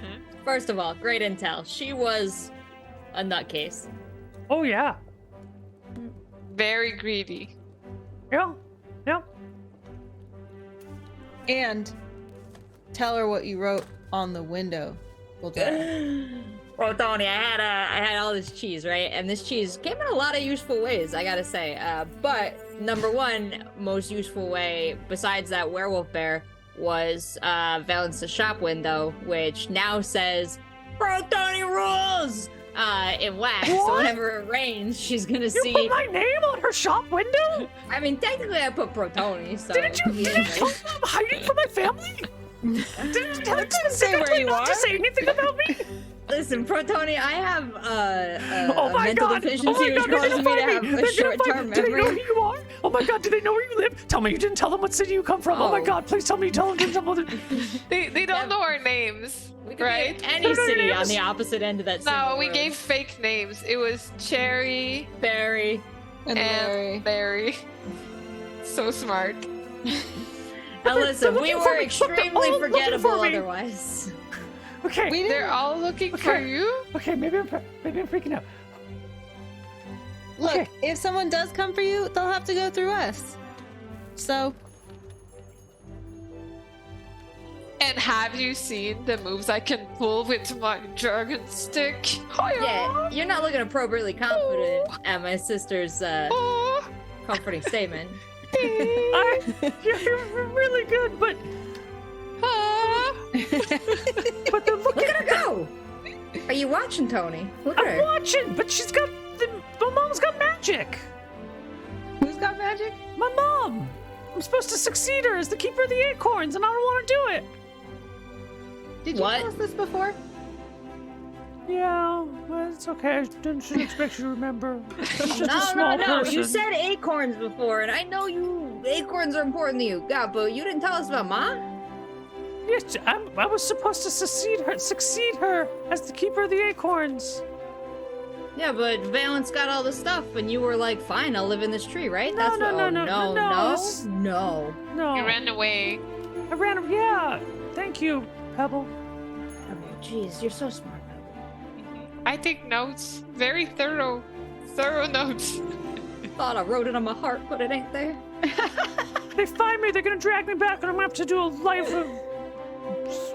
First of all, great intel. She was a nutcase. Oh yeah. Very greedy. Yeah. Yeah. And tell her what you wrote on the window. We'll tell her. Protoni, I had all this cheese, right? And this cheese came in a lot of useful ways, I gotta say. But number one most useful way, besides that werewolf bear, was Valence's shop window, which now says Protoni rules in wax. So What? whenever it rains, she's gonna You see. put my name on her shop window? I mean, technically, I put Protoni. So Didn't you yeah. tell me I'm hiding from my family? Didn't say where you not are. to say anything about me? Listen, Protoni, I have Oh a my mental god! deficiency Oh my which god! They're causes gonna me to find have me! a They're gonna short-term find me! Do they know memory. who you are? Oh my god! Do they know where you live? Tell me you didn't tell them what city you come from. Oh, my Oh. god! Please tell me. Tell them. Tell them. They don't know our names, We could right? be in any What are their city on names? the opposite end of that. No, single we road. gave fake names. It was Cherry Barry. And Larry. and Barry. So smart. Now listen, they're we looking for were me. Look, they're extremely all looking forgettable for me. otherwise. Okay. We They're didn't all looking for Okay. you. Okay. Maybe I'm freaking out. look. Okay. If someone does come for you, they'll have to go through us. So And have you seen the moves I can pull with my dragon stick? Yeah, you're not looking appropriately confident at my sister's Oh, comforting statement. You're really good, but ah. they're looking. Look at her go! Are you watching, Tony? Look at I'm her. watching, but she's got my mom's got magic. who's got magic? My mom. I'm supposed to succeed her as the keeper of the acorns, and I don't want to do it. Did you What? tell us this before? Yeah, well, it's okay. I shouldn't expect you to remember. I'm just a No, small no. person. You said acorns before, and I know acorns are important to you. God, but you didn't tell us about Ma? Yes, I was supposed to succeed her as the keeper of the acorns. Yeah, but Valence got all the stuff, and you were like, "Fine, I'll live in this tree," right? No, no, what, no, no, no, this- no. No, You ran away. I ran. Yeah, thank you, Pebble. Oh, jeez, you're so smart. I take notes. Very thorough notes. Thought I wrote it on my heart, but it ain't there. They find me, they're gonna drag me back, and I'm gonna have to do a life of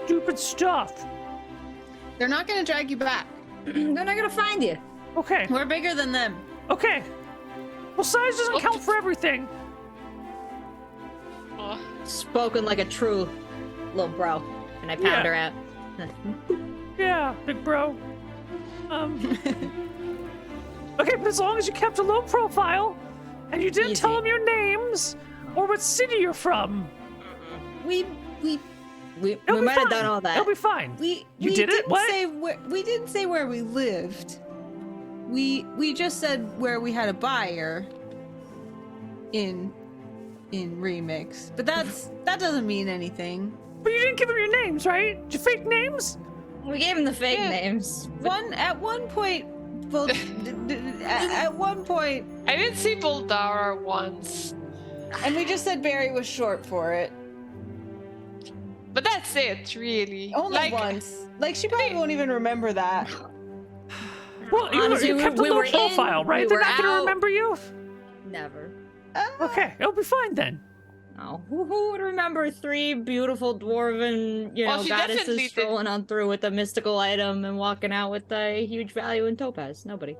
stupid stuff. They're not gonna drag you back. They're not gonna find you. Okay, We're bigger than them. okay. Well, size doesn't count for everything. Oh, Spoken like a true little bro, and I pound Yeah. her out. Yeah, big bro. Okay, but as long as you kept a low profile And you didn't tell them your names or what city you're from. We It'll be might have fine. done all that. It'll be fine. We did it? didn't What? say we didn't say where we lived. We just said where we had a buyer in Remix. But that doesn't mean anything. But you didn't give them your names, right? Your fake names? We gave him the fake names. At one point, well, at one point, I did see Boldara once, and we just said Barry was short for it. but that's it, really. Only once. Like she probably won't even remember that. Well, Honestly, you kept a we low were in, profile, right? we They're were not going to out. remember you? Never. Okay, it'll be fine then. Oh, who would remember 3 beautiful dwarven, Well, she goddesses definitely strolling on through with a mystical item and walking out with a huge value in topaz? Nobody.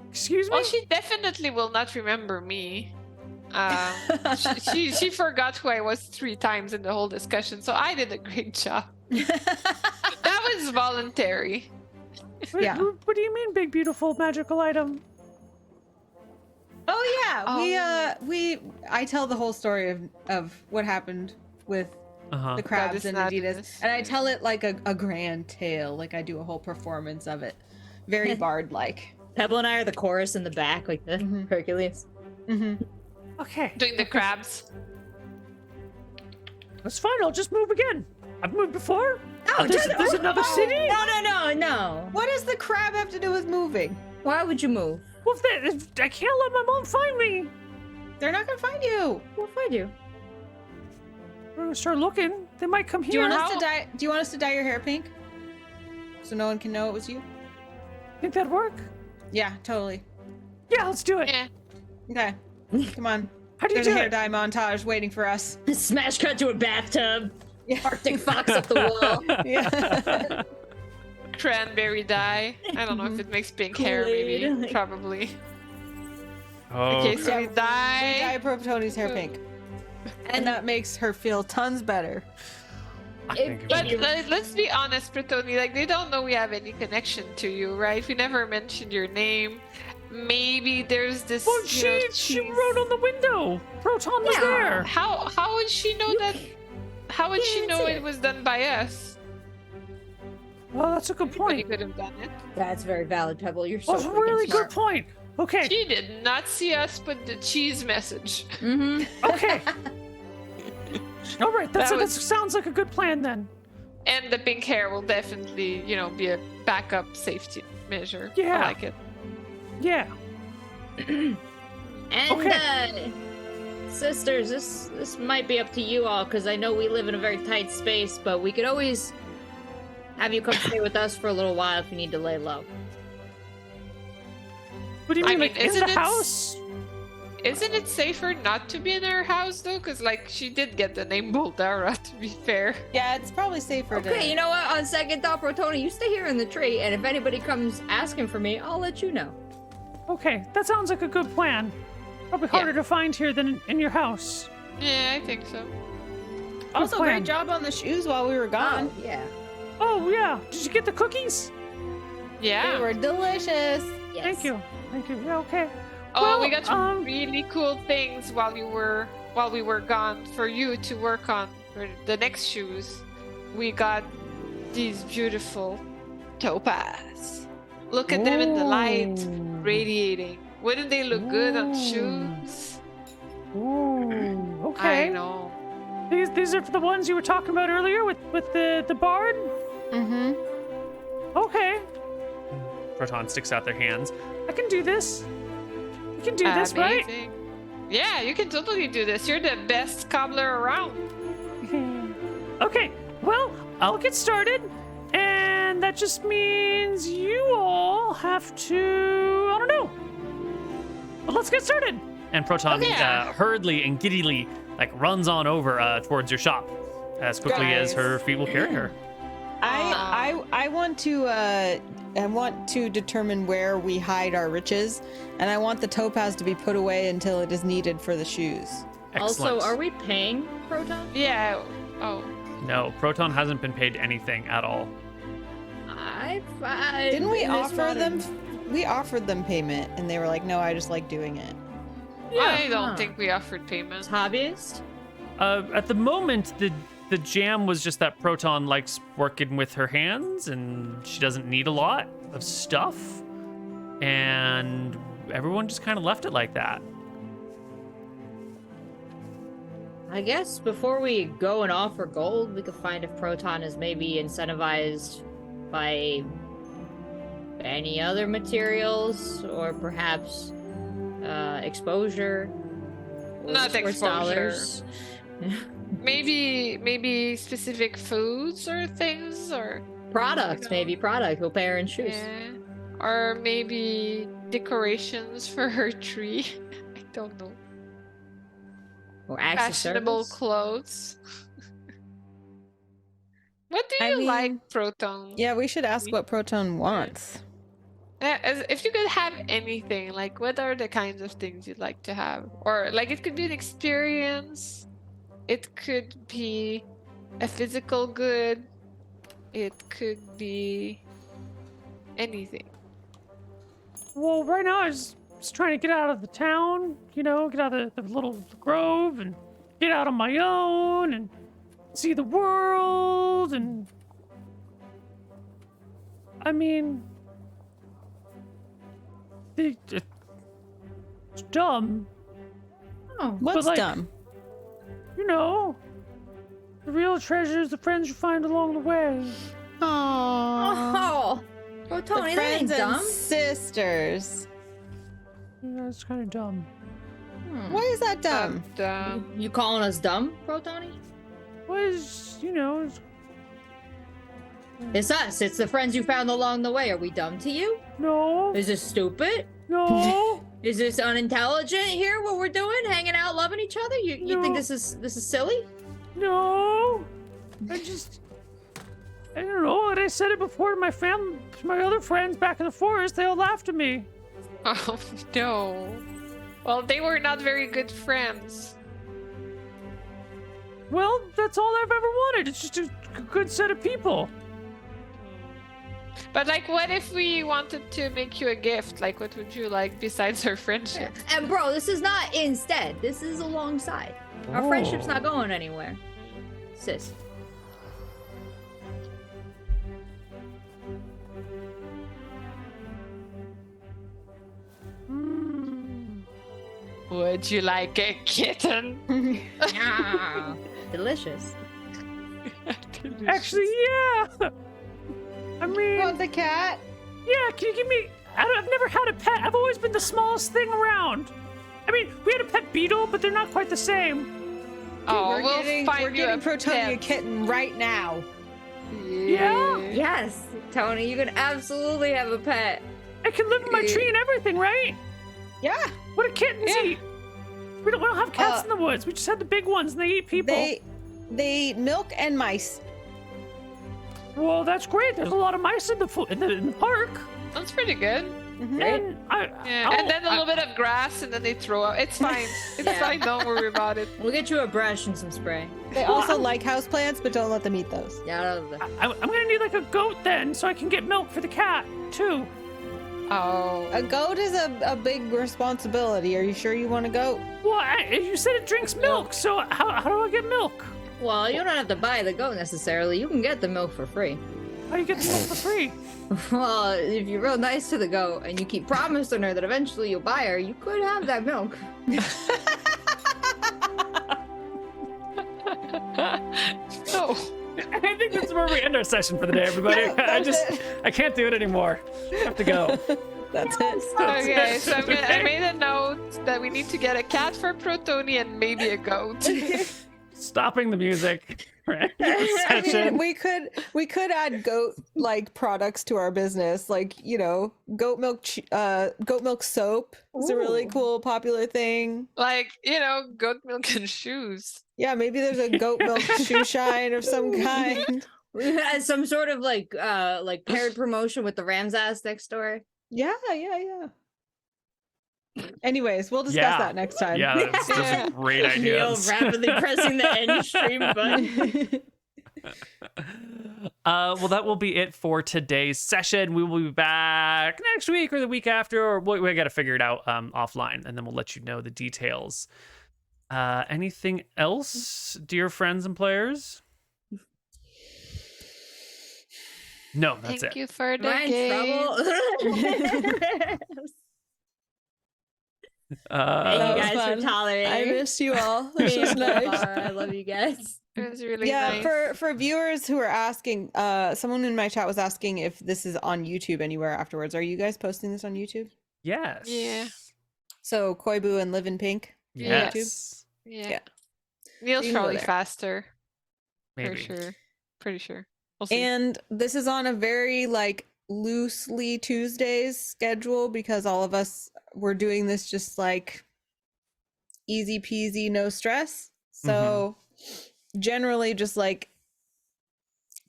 Excuse me? Well, she definitely will not remember me. She forgot who I was 3 times in the whole discussion, so I did a great job. That was voluntary. Yeah. What do you mean, big, beautiful, magical item? Oh yeah, I tell the whole story of what happened with Uh-huh. the crabs is and not Adidas, this. and I tell it like a grand tale. Like I do a whole performance of it, very bard-like. Pebble and I are the chorus in the back, like the Hercules. Mm-hmm. Okay, Doing the crabs. that's fine. I'll just move again. I've moved before. No, There's another city? No. What does the crab have to do with moving? Why would you move? Well, if I can't let my mom find me. They're not gonna find you. We'll find you. We're gonna start looking. They might come Do you here. want us to dye? Do you want us to dye your hair pink, so no one can know it was you? Think that'd work? Yeah, totally. Yeah, let's do it. Yeah. Okay, come on. How do you There's a do hair it? dye montage waiting for us. Smash cut to a bathtub. Yeah. Arctic fox up the wall. Yeah. Cranberry dye. I don't know if it makes pink hair, maybe. Kool-Aid. Probably. Oh, Okay, so we We dye. dye Protoni's hair pink, and that makes her feel tons better. I think But it was- let's be honest, Protoni, like they don't know we have any connection to you, right? We never mentioned your name. Maybe there's this. Well, you know, she cheese. wrote on the window. Proton was Yeah. there. How would she know that? How would she can't know see it it. was done by us? Well, that's a good Anybody point. could have done it. That's very valid, Pebble. You're so That's a really freaking good smart. point. Okay, She did not see us put the cheese message. Mm-hmm. okay. All right, that That was- sounds like a good plan then. And the pink hair will definitely, be a backup safety measure. Yeah. I like it. Yeah. And sisters, this might be up to you all because I know we live in a very tight space, but we could always have you come stay with us for a little while if you need to lay low. What do you I mean, mean, like in isn't the it house? Isn't it safer not to be in her house though? Because like she did get the name Boldara, to be fair. Yeah, it's probably safer to. Okay, you know what? On second thought, Protoni, you stay here in the tree, and if anybody comes asking for me, I'll let you know. Okay, that sounds like a good plan. Probably Yeah. harder to find here than in your house. Yeah, I think so. Also, plan. great job on the shoes while we were gone. Oh, yeah. Oh yeah, did you get the cookies? Yeah. They were delicious. Yes. Thank you. Yeah, okay. Oh, we Well, got some really cool things while we were gone for you to work on for the next shoes. We got these beautiful topaz. Look at them in the light, radiating. Wouldn't they look good on shoes? Ooh, okay. I know. These are the ones you were talking about earlier with the bard? Mm-hmm. Okay. Proton sticks out their hands. I can do this. You can do this, right? Amazing. Yeah, you can totally do this. You're the best cobbler around. Okay, well, I'll get started. And that just means you all have to, I don't know. But let's get started. And Proton hurriedly and giddily runs on over towards your shop as quickly as Guys. her feet will carry her. I want to determine where we hide our riches, and I want the topaz to be put away until it is needed for the shoes. Excellent. Also, are we paying Proton? Yeah. Oh. No, Proton hasn't been paid anything at all. Didn't we offer them? We offered them payment, and they were like, "No, I just like doing it." I don't think we offered payment. Hobbyist? At the moment, the jam was just that Proton likes working with her hands, and she doesn't need a lot of stuff. And everyone just kind of left it like that. I guess before we go and offer gold, we could find if Proton is maybe incentivized by any other materials, or perhaps exposure. Not or exposure. dollars. Maybe specific foods or things, or Products, maybe product. We'll pay her in shoes. yeah, or maybe decorations for her tree. I don't know. Or acts of Fashionable service. clothes. What do I you mean, like, Proton? Yeah, we should ask what Proton wants. Yeah, if you could have anything, like what are the kinds of things you'd like to have? Or like it could be an experience. It could be a physical good. It could be anything. Well, right now I was just trying to get out of the town, get out of the little grove and get out on my own and see the world. And I mean, it's dumb, Oh, What's like, dumb? the real treasure is the friends you find along the way. Aww. oh, oh, Tony, The that ain't friends and dumb. sisters. Yeah, it's kind of dumb. Why is that dumb? You calling us dumb, Protoni? Was it's It's us. It's the friends you found along the way. Are we dumb to you? no, Is this stupid? no. Is this unintelligent here? What we're doing, hanging out, loving each other? You think No. this is silly? No, I don't know. And I said it before to my other friends back in the forest. They all laughed at me. Oh no. Well, they were not very good friends. Well, that's all I've ever wanted. It's just a good set of people. But like, what if we wanted to make you a gift? Like, what would you like besides our friendship? And bro, this is not instead. This is alongside. Our friendship's not going anywhere. Sis. Would you like a kitten? Ah, delicious. Actually, yeah. I mean, Want the cat? yeah. Can you give me? I've never had a pet. I've always been the smallest thing around. I mean, we had a pet beetle, but they're not quite the same. Oh, we're we'll getting, find we're you getting a Protonia pet. kitten right now. Yeah. Yes, Tony, you can absolutely have a pet. I can live in my tree and everything, right? Yeah. What do kittens Yeah. eat? We don't have cats in the woods. We just had the big ones, and they eat people. They eat milk and mice. Well, that's great. There's a lot of mice in the park. That's pretty good. And Yeah, and then a little bit of grass, and then they throw out. It's fine. It's Yeah. fine. Don't worry about it. We'll get you a brush and some spray. They also like houseplants, but don't let them eat those. Yeah, I'm gonna need like a goat then, so I can get milk for the cat too. Oh. A goat is a big responsibility. Are you sure you want a goat? Well, you said it drinks milk, so how do I get milk? well, you don't have to buy the goat necessarily. You can get the milk for free. How do you get the milk for free? Well, if you're real nice to the goat and you keep promising her that eventually you'll buy her, you could have that milk. No. I think that's where we end our session for the day, everybody. I can't do it anymore. I have to go. That's it. Okay, so I made a note that we need to get a cat for Protoni and maybe a goat. Stopping the music. I mean, we could add goat like products to our business, like goat milk soap is a really cool popular thing. Like, goat milk and shoes. Yeah, maybe there's a goat milk shoe shine of some kind. As some sort of like paired promotion with the Ram's ass next door. Yeah. Anyways, we'll discuss that next time. Yeah, that's a great idea. Neal rapidly pressing the end stream button. Well, that will be it for today's session. We will be back next week or the week after, or we got to figure it out offline, and then we'll let you know the details. Anything else, dear friends and players? No, that's Thank it. you for the Am I in game. trouble? Thank That you was guys fun. for tolerating. I missed you all. This was being nice. afar. I love you guys. It was really Yeah, nice. for viewers who are asking, someone in my chat was asking if this is on YouTube anywhere afterwards. Are you guys posting this on YouTube? Yes. Yeah. So Koibu and Live in Pink. Yes. Yeah. Yeah. Neal's You can go probably there. faster. Maybe. For sure. Pretty sure. We'll see. And this is on a very like loosely Tuesdays schedule because all of us were doing this just like easy peasy, no stress. So generally just like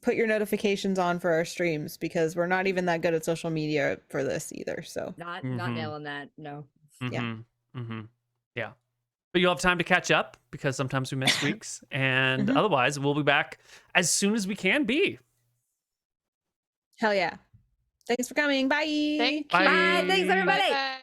put your notifications on for our streams because we're not even that good at social media for this either. So Not Mhm. nailing that. No. Yeah. Yeah. But you'll have time to catch up because sometimes we miss weeks. And otherwise, we'll be back as soon as we can be. hell yeah. Thanks for coming. Bye. Thank you. Bye. Bye. Thanks, everybody. Bye-bye.